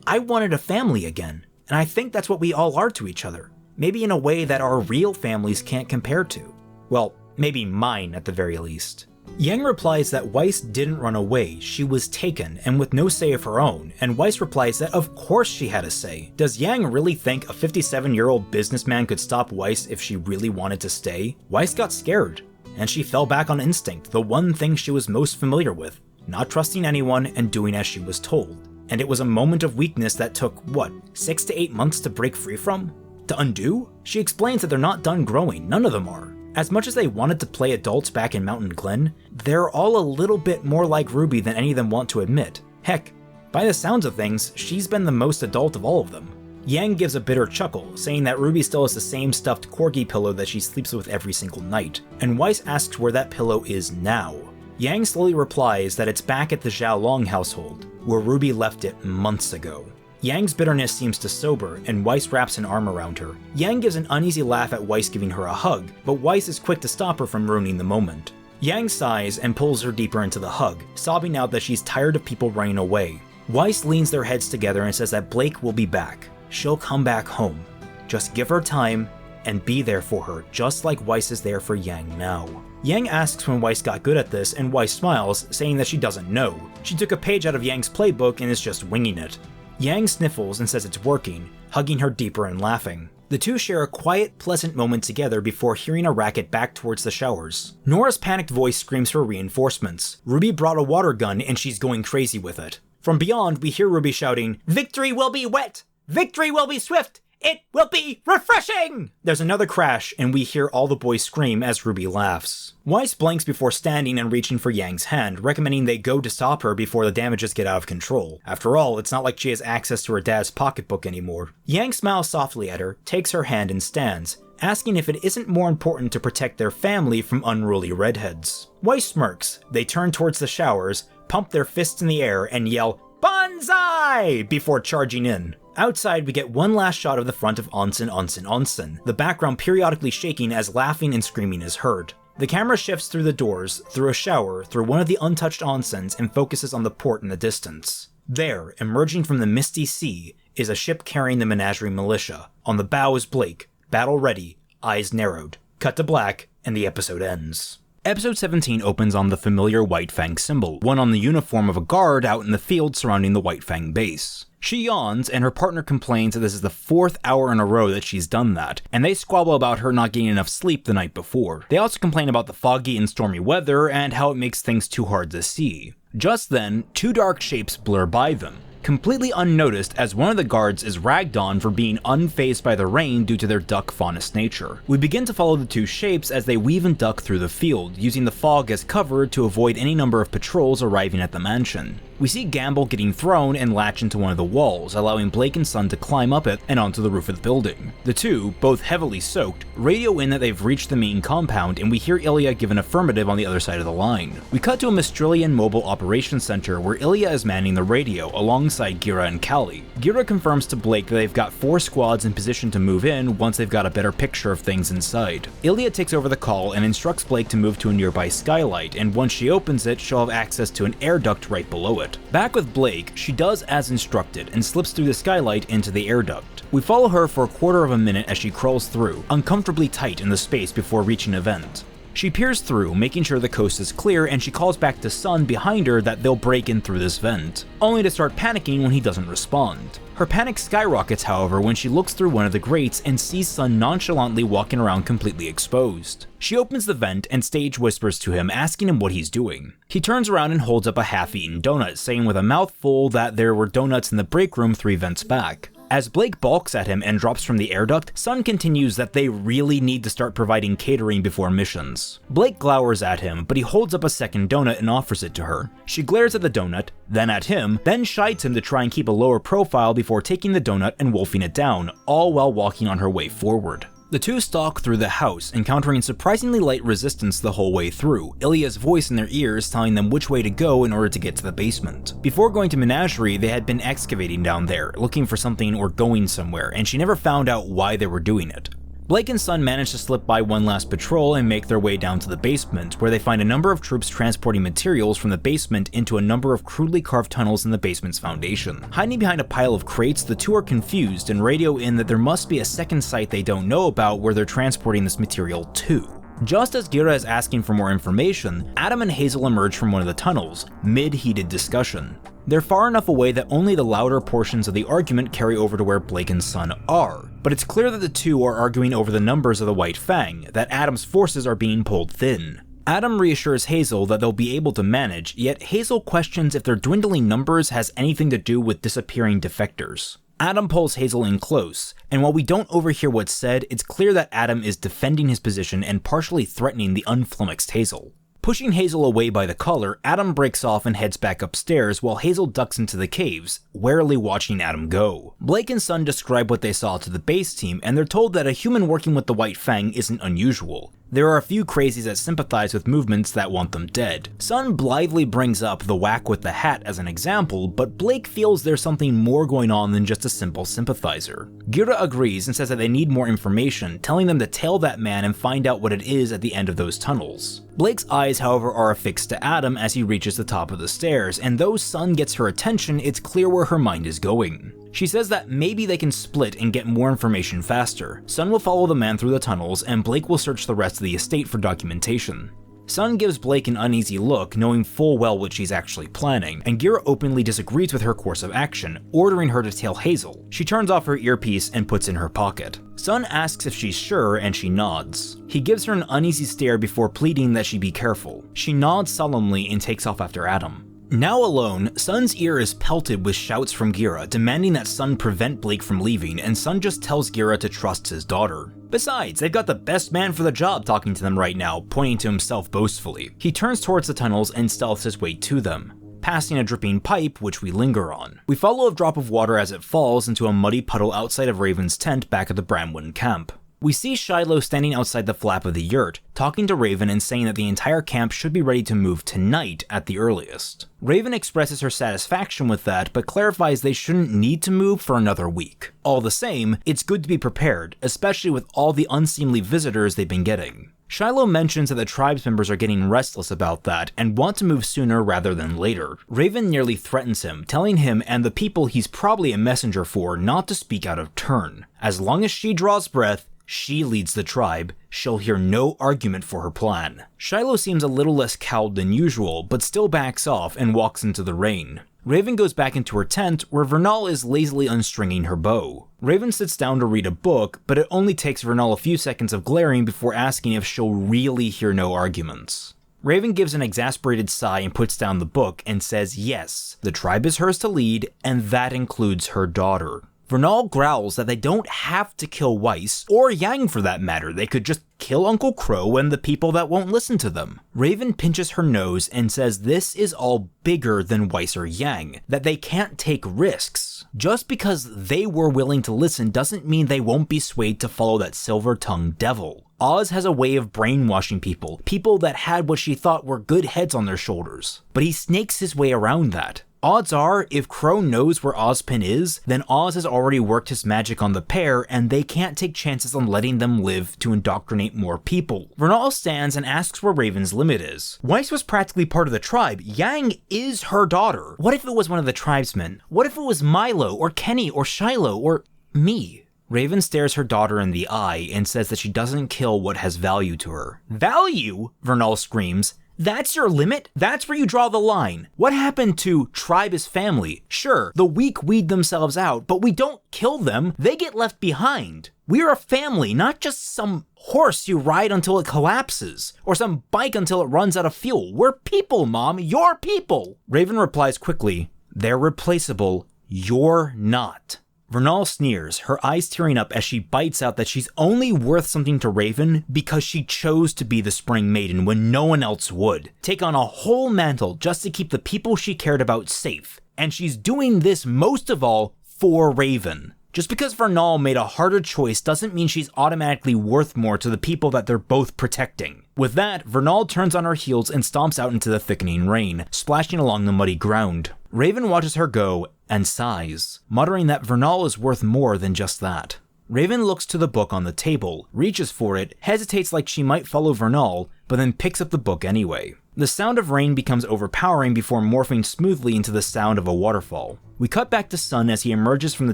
I wanted a family again, and I think that's what we all are to each other. Maybe in a way that our real families can't compare to. Well, maybe mine at the very least. Yang replies that Weiss didn't run away, she was taken, and with no say of her own, and Weiss replies that of course she had a say. Does Yang really think a 57-year-old businessman could stop Weiss if she really wanted to stay? Weiss got scared, and she fell back on instinct, the one thing she was most familiar with, not trusting anyone and doing as she was told. And it was a moment of weakness that took, what, 6 to 8 months to break free from? To undo? She explains that they're not done growing, none of them are. As much as they wanted to play adults back in Mountain Glen, they're all a little bit more like Ruby than any of them want to admit. Heck, by the sounds of things, she's been the most adult of all of them. Yang gives a bitter chuckle, saying that Ruby still has the same stuffed corgi pillow that she sleeps with every single night, and Weiss asks where that pillow is now. Yang slowly replies that it's back at the Xiaolong household, where Ruby left it months ago. Yang's bitterness seems to sober, and Weiss wraps an arm around her. Yang gives an uneasy laugh at Weiss giving her a hug, but Weiss is quick to stop her from ruining the moment. Yang sighs and pulls her deeper into the hug, sobbing out that she's tired of people running away. Weiss leans their heads together and says that Blake will be back. She'll come back home. Just give her time, and be there for her, just like Weiss is there for Yang now. Yang asks when Weiss got good at this, and Weiss smiles, saying that she doesn't know. She took a page out of Yang's playbook and is just winging it. Yang sniffles and says it's working, hugging her deeper and laughing. The two share a quiet, pleasant moment together before hearing a racket back towards the showers. Nora's panicked voice screams for reinforcements. Ruby brought a water gun and she's going crazy with it. From beyond, we hear Ruby shouting, "Victory will be wet! Victory will be swift! It will be refreshing!" There's another crash, and we hear all the boys scream as Ruby laughs. Weiss blinks before standing and reaching for Yang's hand, recommending they go to stop her before the damages get out of control. After all, it's not like she has access to her dad's pocketbook anymore. Yang smiles softly at her, takes her hand and stands, asking if it isn't more important to protect their family from unruly redheads. Weiss smirks. They turn towards the showers, pump their fists in the air, and yell, "Banzai!" before charging in. Outside, we get one last shot of the front of Onsen, the background periodically shaking as laughing and screaming is heard. The camera shifts through the doors, through a shower, through one of the untouched onsens, and focuses on the port in the distance. There, emerging from the misty sea, is a ship carrying the Menagerie militia. On the bow is Blake, battle ready, eyes narrowed. Cut to black, and the episode ends. Episode 17 opens on the familiar White Fang symbol, one on the uniform of a guard out in the field surrounding the White Fang base. She yawns, and her partner complains that this is the 4th hour in a row that she's done that, and they squabble about her not getting enough sleep the night before. They also complain about the foggy and stormy weather and how it makes things too hard to see. Just then, 2 dark shapes blur by them, completely unnoticed as one of the guards is ragged on for being unfazed by the rain due to their duck faunus nature. We begin to follow the 2 shapes as they weave and duck through the field, using the fog as cover to avoid any number of patrols arriving at the mansion. We see Gamble getting thrown and latch into one of the walls, allowing Blake and Sun to climb up it and onto the roof of the building. The two, both heavily soaked, radio in that they've reached the main compound, and we hear Ilya give an affirmative on the other side of the line. We cut to a Mistrillian Mobile Operations Center where Ilya is manning the radio alongside Gira and Callie. Gira confirms to Blake that they've got 4 squads in position to move in once they've got a better picture of things inside. Ilya takes over the call and instructs Blake to move to a nearby skylight, and once she opens it, she'll have access to an air duct right below it. Back with Blake, she does as instructed and slips through the skylight into the air duct. We follow her for a quarter of a minute as she crawls through, uncomfortably tight in the space before reaching a vent. She peers through, making sure the coast is clear, and she calls back to Sun behind her that they'll break in through this vent, only to start panicking when he doesn't respond. Her panic skyrockets, however, when she looks through one of the grates and sees Sun nonchalantly walking around completely exposed. She opens the vent and stage whispers to him, asking him what he's doing. He turns around and holds up a half-eaten donut, saying with a mouthful that there were donuts in the break room 3 vents back. As Blake balks at him and drops from the air duct, Sun continues that they really need to start providing catering before missions. Blake glowers at him, but he holds up a second donut and offers it to her. She glares at the donut, then at him, then shides him to try and keep a lower profile before taking the donut and wolfing it down, all while walking on her way forward. The two stalk through the house, encountering surprisingly light resistance the whole way through, Ilya's voice in their ears telling them which way to go in order to get to the basement. Before going to Menagerie, they had been excavating down there, looking for something or going somewhere, and she never found out why they were doing it. Blake and Sun manage to slip by one last patrol and make their way down to the basement, where they find a number of troops transporting materials from the basement into a number of crudely carved tunnels in the basement's foundation. Hiding behind a pile of crates, the two are confused and radio in that there must be a second site they don't know about where they're transporting this material to. Just as Gira is asking for more information, Adam and Hazel emerge from one of the tunnels, mid-heated discussion. They're far enough away that only the louder portions of the argument carry over to where Blake and Sun are, but it's clear that the two are arguing over the numbers of the White Fang, that Adam's forces are being pulled thin. Adam reassures Hazel that they'll be able to manage, yet Hazel questions if their dwindling numbers has anything to do with disappearing defectors. Adam pulls Hazel in close, and while we don't overhear what's said, it's clear that Adam is defending his position and partially threatening the unflummoxed Hazel. Pushing Hazel away by the collar, Adam breaks off and heads back upstairs while Hazel ducks into the caves, warily watching Adam go. Blake and Sun describe what they saw to the base team, and they're told that a human working with the White Fang isn't unusual. There are a few crazies that sympathize with movements that want them dead. Sun blithely brings up the whack with the hat as an example, but Blake feels there's something more going on than just a simple sympathizer. Gira agrees and says that they need more information, telling them to tail that man and find out what it is at the end of those tunnels. Blake's eyes, however, are affixed to Adam as he reaches the top of the stairs, and though Sun gets her attention, it's clear where her mind is going. She says that maybe they can split and get more information faster. Sun will follow the man through the tunnels, and Blake will search the rest of the estate for documentation. Sun gives Blake an uneasy look, knowing full well what she's actually planning, and Gira openly disagrees with her course of action, ordering her to tail Hazel. She turns off her earpiece and puts in her pocket. Sun asks if she's sure, and she nods. He gives her an uneasy stare before pleading that she be careful. She nods solemnly and takes off after Adam. Now alone, Sun's ear is pelted with shouts from Gira, demanding that Sun prevent Blake from leaving, and Sun just tells Gira to trust his daughter. Besides, they've got the best man for the job talking to them right now, pointing to himself boastfully. He turns towards the tunnels and stealths his way to them, passing a dripping pipe, which we linger on. We follow a drop of water as it falls into a muddy puddle outside of Raven's tent back at the Bramwyn camp. We see Shiloh standing outside the flap of the yurt, talking to Raven and saying that the entire camp should be ready to move tonight at the earliest. Raven expresses her satisfaction with that, but clarifies they shouldn't need to move for another week. All the same, it's good to be prepared, especially with all the unseemly visitors they've been getting. Shiloh mentions that the tribe's members are getting restless about that and want to move sooner rather than later. Raven nearly threatens him, telling him and the people he's probably a messenger for not to speak out of turn. As long as she draws breath, she leads the tribe, she'll hear no argument for her plan. Shiloh seems a little less cowed than usual, but still backs off and walks into the rain. Raven goes back into her tent, where Vernal is lazily unstringing her bow. Raven sits down to read a book, but it only takes Vernal a few seconds of glaring before asking if she'll really hear no arguments. Raven gives an exasperated sigh and puts down the book and says yes, the tribe is hers to lead, and that includes her daughter. Vernal growls that they don't have to kill Weiss, or Yang for that matter. They could just kill Uncle Qrow and the people that won't listen to them. Raven pinches her nose and says this is all bigger than Weiss or Yang, that they can't take risks. Just because they were willing to listen doesn't mean they won't be swayed to follow that silver-tongued devil. Oz has a way of brainwashing people that had what she thought were good heads on their shoulders. But he snakes his way around that. Odds are, if Qrow knows where Ozpin is, then Oz has already worked his magic on the pair, and they can't take chances on letting them live to indoctrinate more people. Vernal stands and asks where Raven's limit is. Weiss was practically part of the tribe. Yang is her daughter. What if it was one of the tribesmen? What if it was Milo, or Kenny, or Shiloh, or me? Raven stares her daughter in the eye and says that she doesn't kill what has value to her. Value? Vernal screams. That's your limit? That's where you draw the line. What happened to tribe is family? Sure, the weak weed themselves out, but we don't kill them. They get left behind. We're a family, not just some horse you ride until it collapses, or some bike until it runs out of fuel. We're people, Mom. You're people. Raven replies quickly, they're replaceable. You're not. Vernal sneers, her eyes tearing up as she bites out that she's only worth something to Raven because she chose to be the Spring Maiden when no one else would. Take on a whole mantle just to keep the people she cared about safe. And she's doing this most of all for Raven. Just because Vernal made a harder choice doesn't mean she's automatically worth more to the people that they're both protecting. With that, Vernal turns on her heels and stomps out into the thickening rain, splashing along the muddy ground. Raven watches her go and sighs, muttering that Vernal is worth more than just that. Raven looks to the book on the table, reaches for it, hesitates like she might follow Vernal, but then picks up the book anyway. The sound of rain becomes overpowering before morphing smoothly into the sound of a waterfall. We cut back to Sun as he emerges from the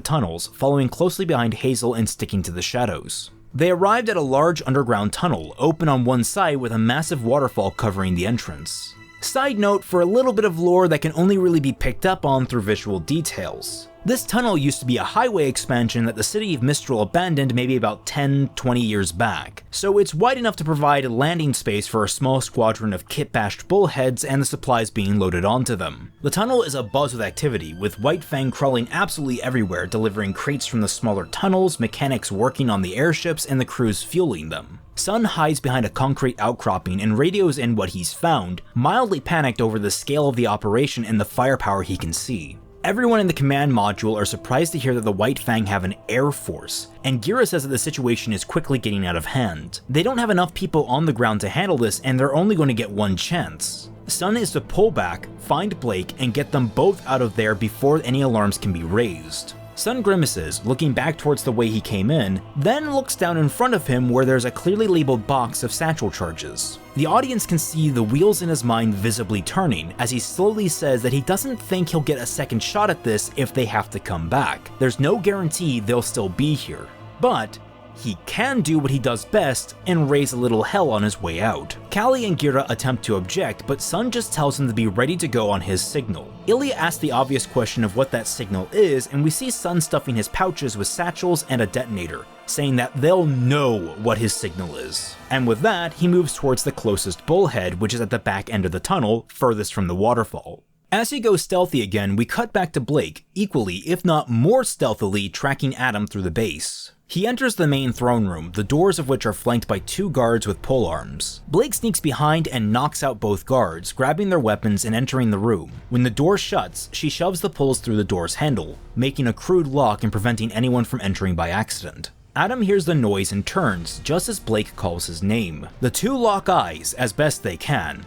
tunnels, following closely behind Hazel and sticking to the shadows. They arrived at a large underground tunnel, open on one side with a massive waterfall covering the entrance. Side note for a little bit of lore that can only really be picked up on through visual details. This tunnel used to be a highway expansion that the city of Mistral abandoned maybe about 10-20 years back, so it's wide enough to provide a landing space for a small squadron of kit-bashed bullheads and the supplies being loaded onto them. The tunnel is abuzz with activity, with White Fang crawling absolutely everywhere, delivering crates from the smaller tunnels, mechanics working on the airships, and the crews fueling them. Sun hides behind a concrete outcropping and radios in what he's found, mildly panicked over the scale of the operation and the firepower he can see. Everyone in the command module are surprised to hear that the White Fang have an air force, and Gira says that the situation is quickly getting out of hand. They don't have enough people on the ground to handle this, and they're only going to get one chance. Sun is to pull back, find Blake, and get them both out of there before any alarms can be raised. Sun grimaces, looking back towards the way he came in, then looks down in front of him where there's a clearly labeled box of satchel charges. The audience can see the wheels in his mind visibly turning, as he slowly says that he doesn't think he'll get a second shot at this if they have to come back. There's no guarantee they'll still be here. But he can do what he does best and raise a little hell on his way out. Callie and Gira attempt to object, but Sun just tells him to be ready to go on his signal. Ilya asks the obvious question of what that signal is, and we see Sun stuffing his pouches with satchels and a detonator, saying that they'll know what his signal is. And with that, he moves towards the closest bullhead, which is at the back end of the tunnel, furthest from the waterfall. As he goes stealthy again, we cut back to Blake, equally, if not more stealthily, tracking Adam through the base. He enters the main throne room, the doors of which are flanked by 2 guards with polearms. Blake sneaks behind and knocks out both guards, grabbing their weapons and entering the room. When the door shuts, she shoves the pulls through the door's handle, making a crude lock and preventing anyone from entering by accident. Adam hears the noise and turns, just as Blake calls his name. The 2 lock eyes, as best they can.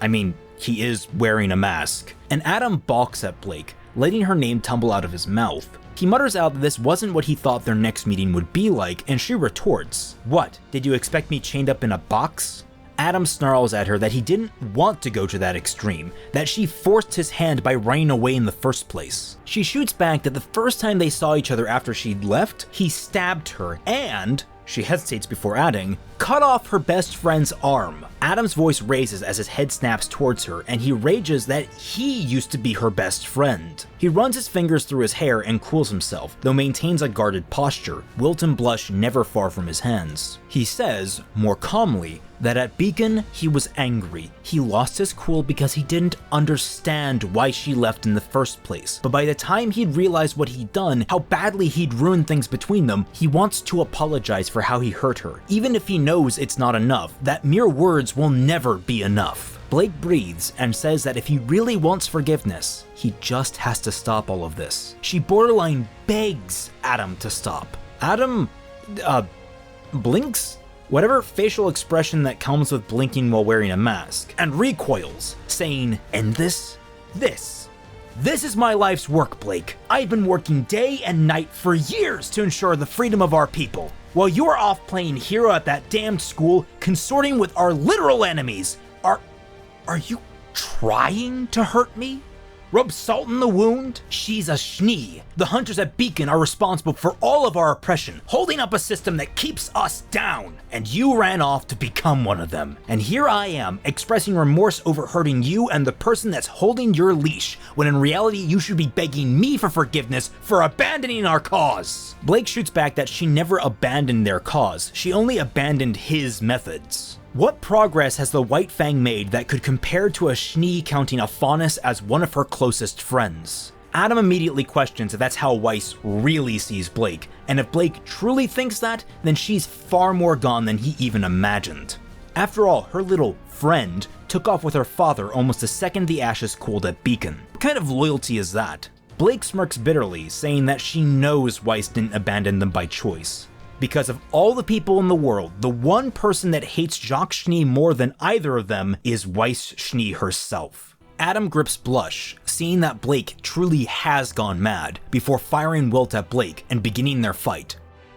I mean, he is wearing a mask. And Adam balks at Blake, letting her name tumble out of his mouth. He mutters out that this wasn't what he thought their next meeting would be like, and she retorts, "What, did you expect me chained up in a box?" Adam snarls at her that he didn't want to go to that extreme, that she forced his hand by running away in the first place. She shoots back that the first time they saw each other after she'd left, he stabbed her and, she hesitates before adding, cut off her best friend's arm. Adam's voice raises as his head snaps towards her, and he rages that he used to be her best friend. He runs his fingers through his hair and cools himself, though maintains a guarded posture, wilted blush never far from his hands. He says, more calmly, that at Beacon, he was angry. He lost his cool because he didn't understand why she left in the first place. But by the time he'd realized what he'd done, how badly he'd ruined things between them, he wants to apologize for how he hurt her. Even if he knows it's not enough, that mere words will never be enough. Blake breathes and says that if he really wants forgiveness, he just has to stop all of this. She borderline begs Adam to stop. Adam, blinks? Whatever facial expression that comes with blinking while wearing a mask, and recoils, saying, "End this? This is my life's work, Blake. I've been working day and night for years to ensure the freedom of our people. While you're off playing hero at that damned school, consorting with our literal enemies, are you trying to hurt me? Rub salt in the wound? She's a schnee. The hunters at Beacon are responsible for all of our oppression, holding up a system that keeps us down. And you ran off to become one of them. And here I am, expressing remorse over hurting you and the person that's holding your leash, when in reality you should be begging me for forgiveness for abandoning our cause." Blake shoots back that she never abandoned their cause, she only abandoned his methods. What progress has the White Fang made that could compare to a schnee counting a faunus as one of her closest friends? Adam immediately questions if that's how Weiss really sees Blake, and if Blake truly thinks that, then she's far more gone than he even imagined. After all, her little friend took off with her father almost the second the ashes cooled at Beacon. What kind of loyalty is that? Blake smirks bitterly, saying that she knows Weiss didn't abandon them by choice. Because of all the people in the world, the one person that hates Jacques Schnee more than either of them is Weiss Schnee herself. Adam grips blush, seeing that Blake truly has gone mad, before firing Wilt at Blake and beginning their fight.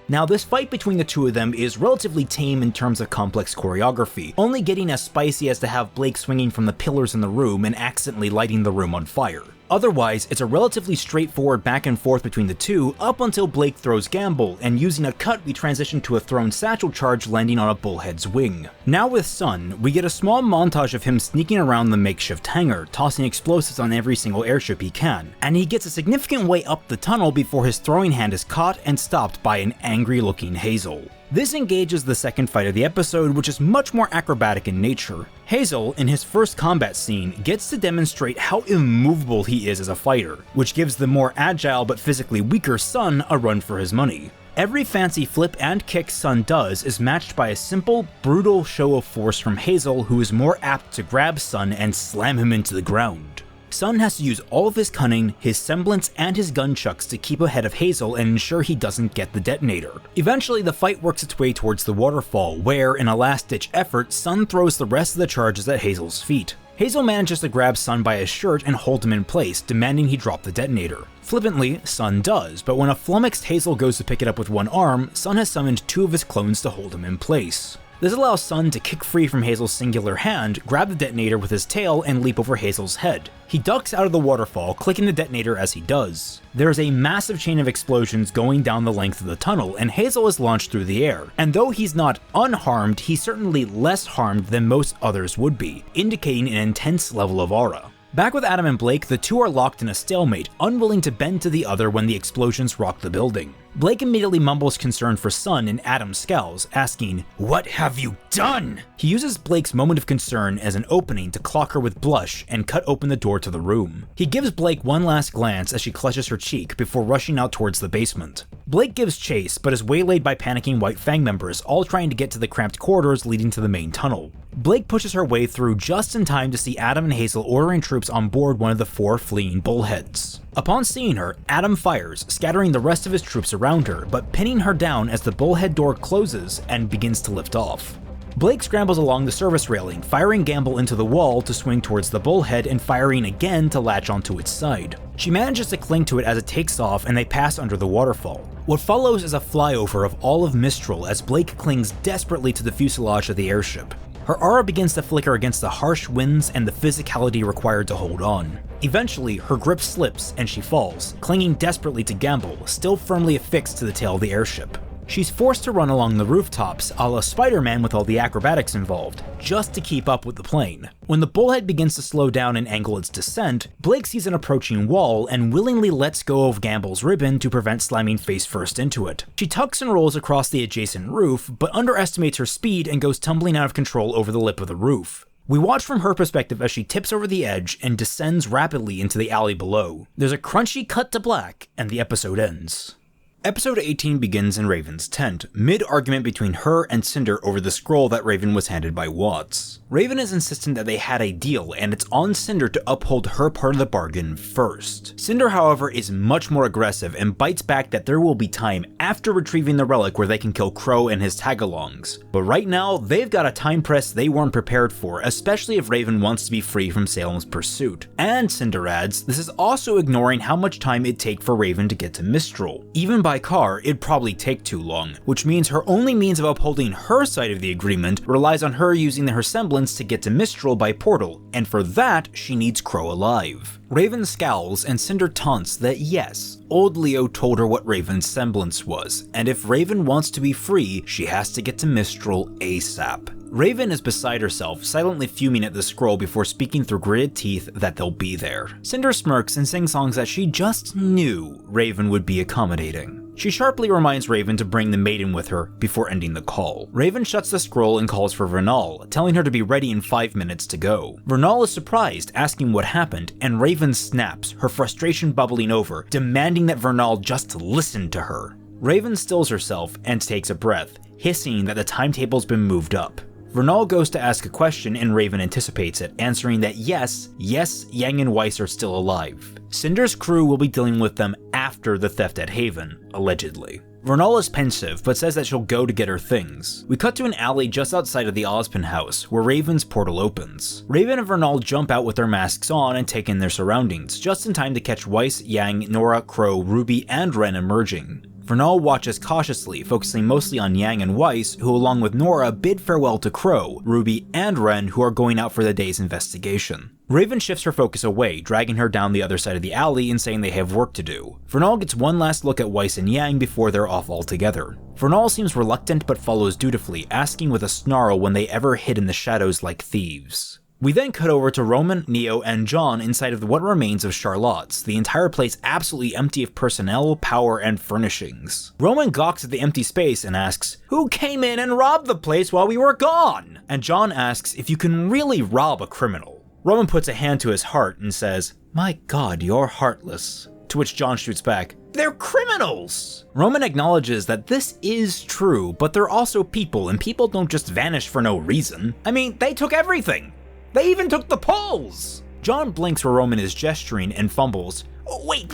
Now, this fight between the two of them is relatively tame in terms of complex choreography, only getting as spicy as to have Blake swinging from the pillars in the room and accidentally lighting the room on fire. Otherwise, it's a relatively straightforward back and forth between the two up until Blake throws Gamble, and using a cut we transition to a thrown satchel charge landing on a bullhead's wing. Now with Sun, we get a small montage of him sneaking around the makeshift hangar, tossing explosives on every single airship he can, and he gets a significant way up the tunnel before his throwing hand is caught and stopped by an angry-looking Hazel. This engages the second fight of the episode, which is much more acrobatic in nature. Hazel, in his first combat scene, gets to demonstrate how immovable he is as a fighter, which gives the more agile but physically weaker Sun a run for his money. Every fancy flip and kick Sun does is matched by a simple, brutal show of force from Hazel, who is more apt to grab Sun and slam him into the ground. Sun has to use all of his cunning, his semblance, and his gunchucks to keep ahead of Hazel and ensure he doesn't get the detonator. Eventually, the fight works its way towards the waterfall, where, in a last-ditch effort, Sun throws the rest of the charges at Hazel's feet. Hazel manages to grab Sun by his shirt and hold him in place, demanding he drop the detonator. Flippantly, Sun does, but when a flummoxed Hazel goes to pick it up with one arm, Sun has summoned two of his clones to hold him in place. This allows Sun to kick free from Hazel's singular hand, grab the detonator with his tail, and leap over Hazel's head. He ducks out of the waterfall, clicking the detonator as he does. There is a massive chain of explosions going down the length of the tunnel, and Hazel is launched through the air. And though he's not unharmed, he's certainly less harmed than most others would be, indicating an intense level of aura. Back with Adam and Blake, the two are locked in a stalemate, unwilling to bend to the other when the explosions rock the building. Blake immediately mumbles concern for Sun, and Adam scowls, asking, "What have you done?" He uses Blake's moment of concern as an opening to clock her with blush and cut open the door to the room. He gives Blake one last glance as she clutches her cheek before rushing out towards the basement. Blake gives chase, but is waylaid by panicking White Fang members, all trying to get to the cramped corridors leading to the main tunnel. Blake pushes her way through just in time to see Adam and Hazel ordering troops on board one of the four fleeing bullheads. Upon seeing her, Adam fires, scattering the rest of his troops around her, but pinning her down as the bullhead door closes and begins to lift off. Blake scrambles along the service railing, firing Gamble into the wall to swing towards the bullhead and firing again to latch onto its side. She manages to cling to it as it takes off and they pass under the waterfall. What follows is a flyover of all of Mistral as Blake clings desperately to the fuselage of the airship. Her aura begins to flicker against the harsh winds and the physicality required to hold on. Eventually, her grip slips and she falls, clinging desperately to Gamble, still firmly affixed to the tail of the airship. She's forced to run along the rooftops a la Spider-Man with all the acrobatics involved, just to keep up with the plane. When the bullhead begins to slow down and angle its descent, Blake sees an approaching wall and willingly lets go of Gamble's ribbon to prevent slamming face first into it. She tucks and rolls across the adjacent roof, but underestimates her speed and goes tumbling out of control over the lip of the roof. We watch from her perspective as she tips over the edge and descends rapidly into the alley below. There's a crunchy cut to black, and the episode ends. Episode 18 begins in Raven's tent, mid-argument between her and Cinder over the scroll that Raven was handed by Watts. Raven is insistent that they had a deal, and it's on Cinder to uphold her part of the bargain first. Cinder, however, is much more aggressive and bites back that there will be time after retrieving the relic where they can kill Qrow and his tagalongs. But right now, they've got a time press they weren't prepared for, especially if Raven wants to be free from Salem's pursuit. And Cinder adds, this is also ignoring how much time it'd take for Raven to get to Mistral. Even by car, it'd probably take too long, which means her only means of upholding her side of the agreement relies on her using her semblance to get to Mistral by portal, and for that, she needs Qrow alive. Raven scowls and Cinder taunts that yes, old Leo told her what Raven's semblance was, and if Raven wants to be free, she has to get to Mistral ASAP. Raven is beside herself, silently fuming at the scroll before speaking through gritted teeth that they'll be there. Cinder smirks and sings songs that she just knew Raven would be accommodating. She sharply reminds Raven to bring the maiden with her before ending the call. Raven shuts the scroll and calls for Vernal, telling her to be ready in 5 minutes to go. Vernal is surprised, asking what happened, and Raven snaps, her frustration bubbling over, demanding that Vernal just listen to her. Raven stills herself and takes a breath, hissing that the timetable's been moved up. Vernal goes to ask a question and Raven anticipates it, answering that yes, Yang and Weiss are still alive. Cinder's crew will be dealing with them after the theft at Haven, allegedly. Vernal is pensive, but says that she'll go to get her things. We cut to an alley just outside of the Ozpin house, where Raven's portal opens. Raven and Vernal jump out with their masks on and take in their surroundings, just in time to catch Weiss, Yang, Nora, Qrow, Ruby, and Ren emerging. Vernal watches cautiously, focusing mostly on Yang and Weiss, who along with Nora bid farewell to Qrow, Ruby, and Ren, who are going out for the day's investigation. Raven shifts her focus away, dragging her down the other side of the alley and saying they have work to do. Vernal gets one last look at Weiss and Yang before they're off altogether. Vernal seems reluctant but follows dutifully, asking with a snarl when they ever hid in the shadows like thieves. We then cut over to Roman, Neo, and John inside of what remains of Charlotte's, the entire place absolutely empty of personnel, power, and furnishings. Roman gawks at the empty space and asks, "Who came in and robbed the place while we were gone?" And John asks if you can really rob a criminal. Roman puts a hand to his heart and says, "My God, you're heartless." To which John shoots back, "They're criminals!" Roman acknowledges that this is true, but they're also people, and people don't just vanish for no reason. I mean, they took everything! They even took the poles! John blinks where Roman is gesturing and fumbles. "Oh, wait,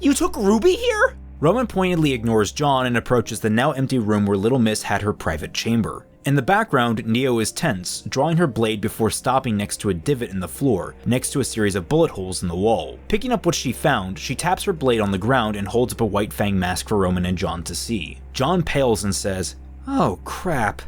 you took Ruby here?" Roman pointedly ignores John and approaches the now empty room where Little Miss had her private chamber. In the background, Neo is tense, drawing her blade before stopping next to a divot in the floor, next to a series of bullet holes in the wall. Picking up what she found, she taps her blade on the ground and holds up a white fang mask for Roman and John to see. John pales and says, "Oh crap,"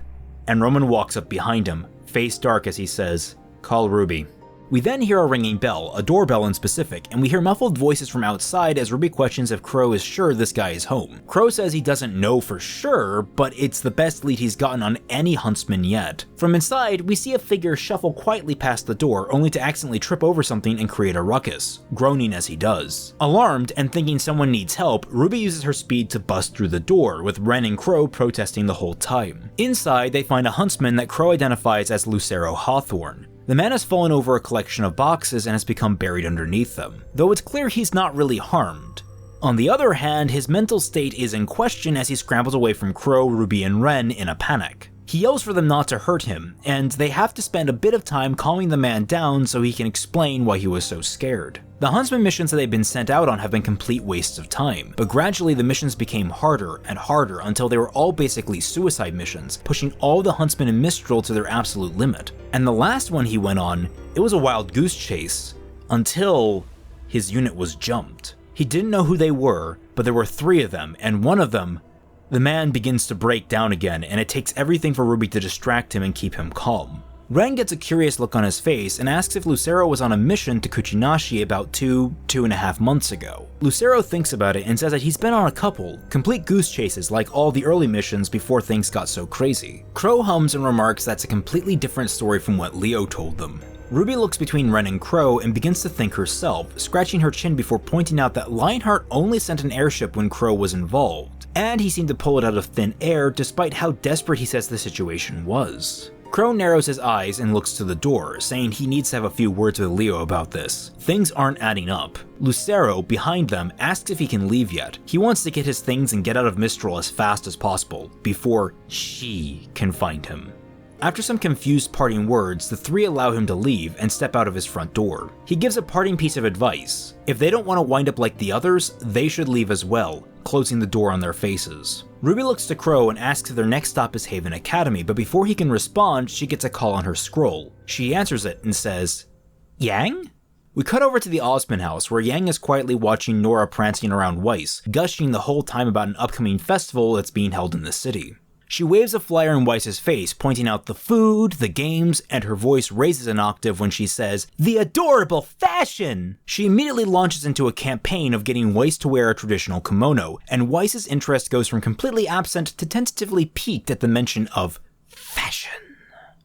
and Roman walks up behind him, face dark as he says, "Call Ruby." We then hear a ringing bell, a doorbell in specific, and we hear muffled voices from outside as Ruby questions if Qrow is sure this guy is home. Qrow says he doesn't know for sure, but it's the best lead he's gotten on any huntsman yet. From inside, we see a figure shuffle quietly past the door, only to accidentally trip over something and create a ruckus, groaning as he does. Alarmed and thinking someone needs help, Ruby uses her speed to bust through the door, with Ren and Qrow protesting the whole time. Inside, they find a huntsman that Qrow identifies as Lucero Hawthorne. The man has fallen over a collection of boxes and has become buried underneath them, though it's clear he's not really harmed. On the other hand, his mental state is in question as he scrambles away from Qrow, Ruby, and Ren in a panic. He yells for them not to hurt him, and they have to spend a bit of time calming the man down so he can explain why he was so scared. The huntsman missions that they've been sent out on have been complete wastes of time, but gradually the missions became harder and harder until they were all basically suicide missions, pushing all the huntsmen in Mistral to their absolute limit. And the last one he went on, it was a wild goose chase, until his unit was jumped. He didn't know who they were, but there were 3 of them, and one of them, the man begins to break down again, and it takes everything for Ruby to distract him and keep him calm. Ren gets a curious look on his face and asks if Lucero was on a mission to Kuchinashi about 2.5 months ago. Lucero thinks about it and says that he's been on a couple, complete goose chases like all the early missions before things got so crazy. Qrow hums and remarks that's a completely different story from what Leo told them. Ruby looks between Ren and Qrow and begins to think herself, scratching her chin before pointing out that Lionheart only sent an airship when Qrow was involved, and he seemed to pull it out of thin air despite how desperate he says the situation was. Qrow narrows his eyes and looks to the door, saying he needs to have a few words with Leo about this. Things aren't adding up. Lucero, behind them, asks if he can leave yet. He wants to get his things and get out of Mistral as fast as possible, before she can find him. After some confused parting words, the three allow him to leave and step out of his front door. He gives a parting piece of advice. If they don't want to wind up like the others, they should leave as well, closing the door on their faces. Ruby looks to Qrow and asks if their next stop is Haven Academy, but before he can respond, she gets a call on her scroll. She answers it and says, "Yang?" We cut over to the Osman house, where Yang is quietly watching Nora prancing around Weiss, gushing the whole time about an upcoming festival that's being held in the city. She waves a flyer in Weiss's face, pointing out the food, the games, and her voice raises an octave when she says, "The adorable fashion!" She immediately launches into a campaign of getting Weiss to wear a traditional kimono, and Weiss's interest goes from completely absent to tentatively piqued at the mention of fashion.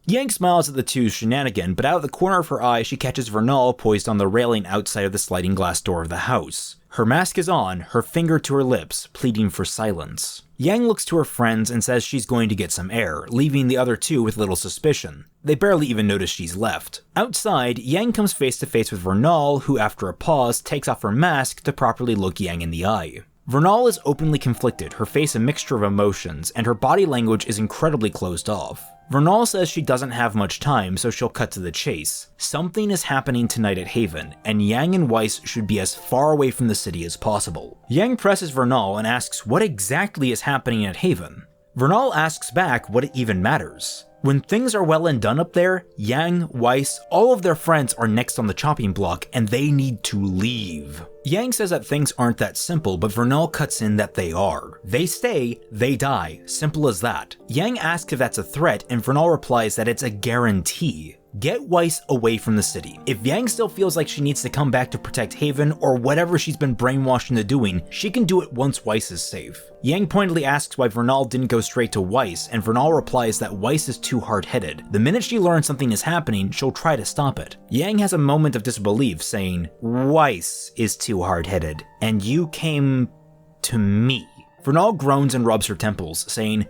Yang smiles at the two's shenanigan, but out of the corner of her eye she catches Vernal poised on the railing outside of the sliding glass door of the house. Her mask is on, her finger to her lips, pleading for silence. Yang looks to her friends and says she's going to get some air, leaving the other two with little suspicion. They barely even notice she's left. Outside, Yang comes face to face with Vernal, who after a pause takes off her mask to properly look Yang in the eye. Vernal is openly conflicted, her face a mixture of emotions, and her body language is incredibly closed off. Vernal says she doesn't have much time, so she'll cut to the chase. Something is happening tonight at Haven, and Yang and Weiss should be as far away from the city as possible. Yang presses Vernal and asks what exactly is happening at Haven. Vernal asks back what it even matters. When things are well and done up there, Yang, Weiss, all of their friends are next on the chopping block, and they need to leave. Yang says that things aren't that simple, but Vernal cuts in that they are. They stay, they die. Simple as that. Yang asks if that's a threat, and Vernal replies that it's a guarantee. Get Weiss away from the city. If Yang still feels like she needs to come back to protect Haven, or whatever she's been brainwashed into doing, she can do it once Weiss is safe. Yang pointedly asks why Vernal didn't go straight to Weiss, and Vernal replies that Weiss is too hard-headed. The minute she learns something is happening, she'll try to stop it. Yang has a moment of disbelief, saying, "Weiss is too hard-headed, and you came to me." Vernal groans and rubs her temples, saying,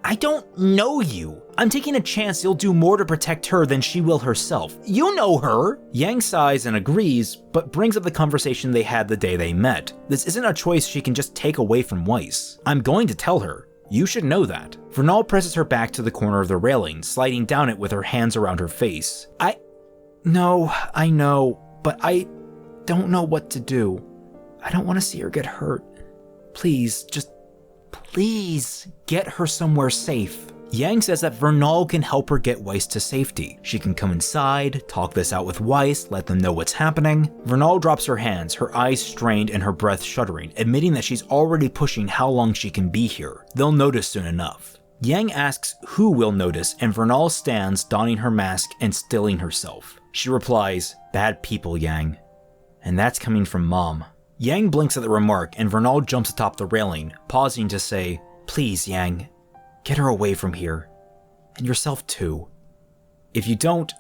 I don't know you. I'm taking a chance you'll do more to protect her than she will herself. You know her! Yang sighs and agrees, but brings up the conversation they had the day they met. This isn't a choice she can just take away from Weiss. I'm going to tell her. You should know that. Vernal presses her back to the corner of the railing, sliding down it with her hands around her face. No, I know, but I don't know what to do. I don't want to see her get hurt. Please, please, get her somewhere safe. Yang says that Vernal can help her get Weiss to safety. She can come inside, talk this out with Weiss, let them know what's happening. Vernal drops her hands, her eyes strained and her breath shuddering, admitting that she's already pushing how long she can be here. They'll notice soon enough. Yang asks who will notice, and Vernal stands, donning her mask and stilling herself. She replies, "Bad people, Yang." And that's coming from Mom. Yang blinks at the remark, and Vernal jumps atop the railing, pausing to say, "Please, Yang, get her away from here. And yourself too. If you don't,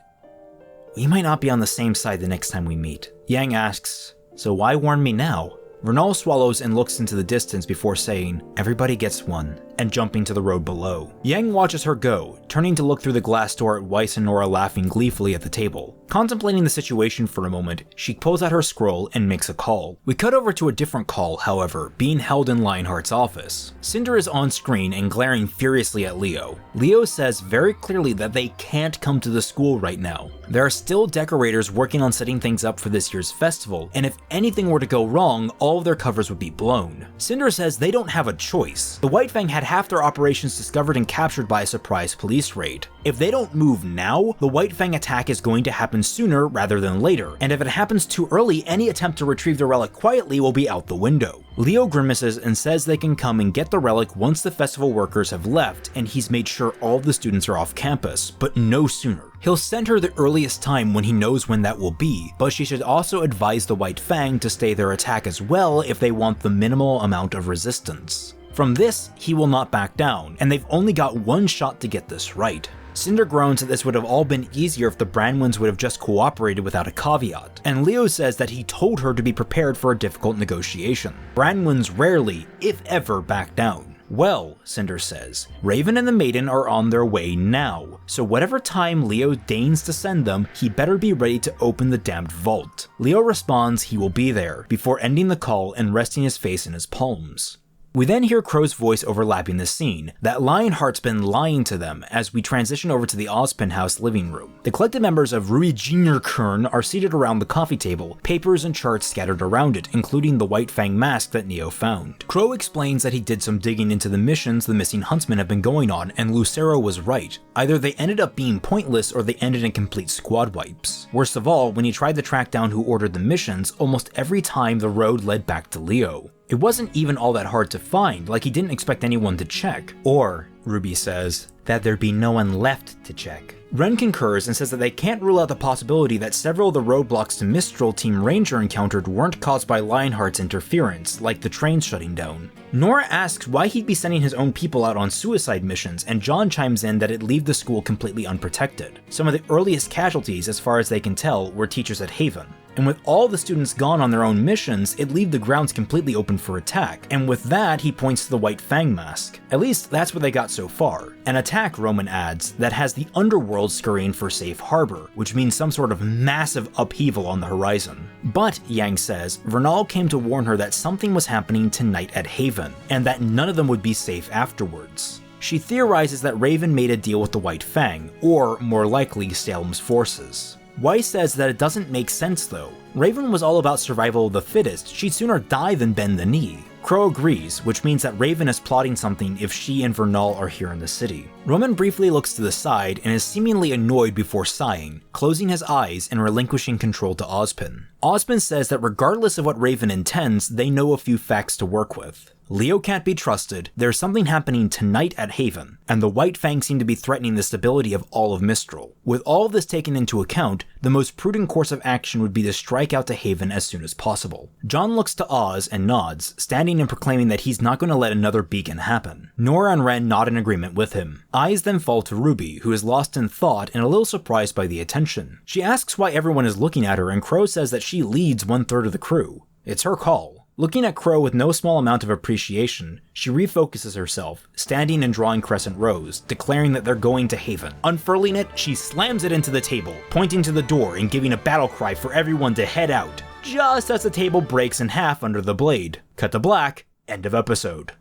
we might not be on the same side the next time we meet." Yang asks, "So why warn me now?" Vernal swallows and looks into the distance before saying, "Everybody gets one," and jumping to the road below. Yang watches her go, turning to look through the glass door at Weiss and Nora laughing gleefully at the table. Contemplating the situation for a moment, she pulls out her scroll and makes a call. We cut over to a different call, however, being held in Lionheart's office. Cinder is on screen and glaring furiously at Leo. Leo says very clearly that they can't come to the school right now. There are still decorators working on setting things up for this year's festival, and if anything were to go wrong, all of their covers would be blown. Cinder says they don't have a choice. The White Fang had half their operations discovered and captured by a surprise police raid. If they don't move now, the White Fang attack is going to happen sooner rather than later, and if it happens too early, any attempt to retrieve the relic quietly will be out the window. Leo grimaces and says they can come and get the relic once the festival workers have left, and he's made sure all of the students are off campus, but no sooner. He'll send her the earliest time when he knows when that will be, but she should also advise the White Fang to stay their attack as well if they want the minimal amount of resistance. From this, he will not back down, and they've only got one shot to get this right. Cinder groans that this would have all been easier if the Branwins would have just cooperated without a caveat, and Leo says that he told her to be prepared for a difficult negotiation. Branwins rarely, if ever, back down. Well, Cinder says, Raven and the Maiden are on their way now, so whatever time Leo deigns to send them, he better be ready to open the damned vault. Leo responds he will be there, before ending the call and resting his face in his palms. We then hear Qrow's voice overlapping the scene, that Lionheart's been lying to them as we transition over to the Ozpin house living room. The collected members of RWBY Junior Kern are seated around the coffee table, papers and charts scattered around it, including the White Fang mask that Neo found. Qrow explains that he did some digging into the missions the missing huntsmen have been going on, and Lucero was right. Either they ended up being pointless or they ended in complete squad wipes. Worst of all, when he tried to track down who ordered the missions, almost every time the road led back to Leo. It wasn't even all that hard to find, like he didn't expect anyone to check. Or, RWBY says, that there'd be no one left to check. Ren concurs and says that they can't rule out the possibility that several of the roadblocks to Mistral Team Ranger encountered weren't caused by Lionheart's interference, like the train shutting down. Nora asks why he'd be sending his own people out on suicide missions, and John chimes in that it'd leave the school completely unprotected. Some of the earliest casualties, as far as they can tell, were teachers at Haven. And with all the students gone on their own missions, it'd leave the grounds completely open for attack, and with that he points to the White Fang mask. At least that's what they got so far. An attack, Roman adds, that has the underworld scurrying for safe harbor, which means some sort of massive upheaval on the horizon. But, Yang says, Vernal came to warn her that something was happening tonight at Haven, and that none of them would be safe afterwards. She theorizes that Raven made a deal with the White Fang, or more likely Salem's forces. Weiss says that it doesn't make sense though. Raven was all about survival of the fittest, she'd sooner die than bend the knee. Qrow agrees, which means that Raven is plotting something if she and Vernal are here in the city. Roman briefly looks to the side and is seemingly annoyed before sighing, closing his eyes and relinquishing control to Ozpin. Ozpin says that regardless of what Raven intends, they know a few facts to work with. Leo can't be trusted, there's something happening tonight at Haven, and the White Fang seem to be threatening the stability of all of Mistral. With all of this taken into account, the most prudent course of action would be to strike out to Haven as soon as possible. John looks to Oz and nods, standing and proclaiming that he's not going to let another beacon happen. Nora and Ren nod in agreement with him. Eyes then fall to RWBY, who is lost in thought and a little surprised by the attention. She asks why everyone is looking at her, and Qrow says that she leads 1/3 of the crew. It's her call. Looking at Qrow with no small amount of appreciation, she refocuses herself, standing and drawing crescent rows, declaring that they're going to Haven. Unfurling it, she slams it into the table, pointing to the door and giving a battle cry for everyone to head out, just as the table breaks in half under the blade. Cut to black, end of episode.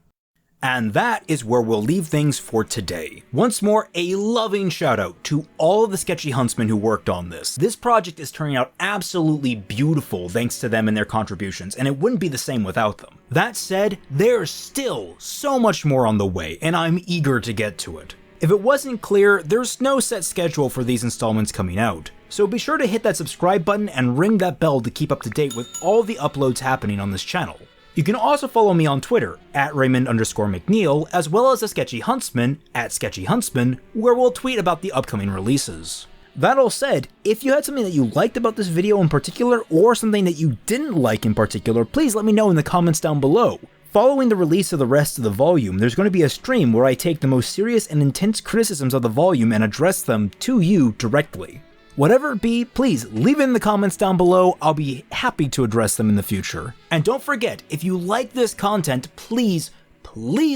And that is where we'll leave things for today. Once more, a loving shout out to all of the sketchy huntsmen who worked on this. This project is turning out absolutely beautiful thanks to them and their contributions, and it wouldn't be the same without them. That said, there's still so much more on the way, and I'm eager to get to it. If it wasn't clear, there's no set schedule for these installments coming out, so be sure to hit that subscribe button and ring that bell to keep up to date with all the uploads happening on this channel. You can also follow me on Twitter, at Raymond_McNeil, as well as the Sketchy Huntsman, at Sketchy Huntsman, where we'll tweet about the upcoming releases. That all said, if you had something that you liked about this video in particular, or something that you didn't like in particular, please let me know in the comments down below. Following the release of the rest of the volume, there's going to be a stream where I take the most serious and intense criticisms of the volume and address them to you directly. Whatever it be, please leave it in the comments down below, I'll be happy to address them in the future. And don't forget, if you like this content, please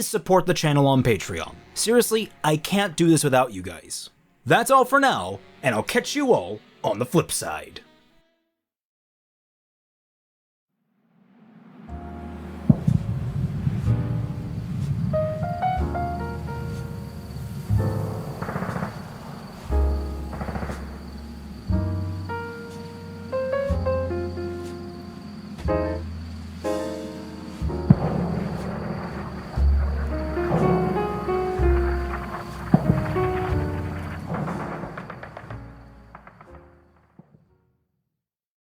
support the channel on Patreon. Seriously, I can't do this without you guys. That's all for now, and I'll catch you all on the flip side.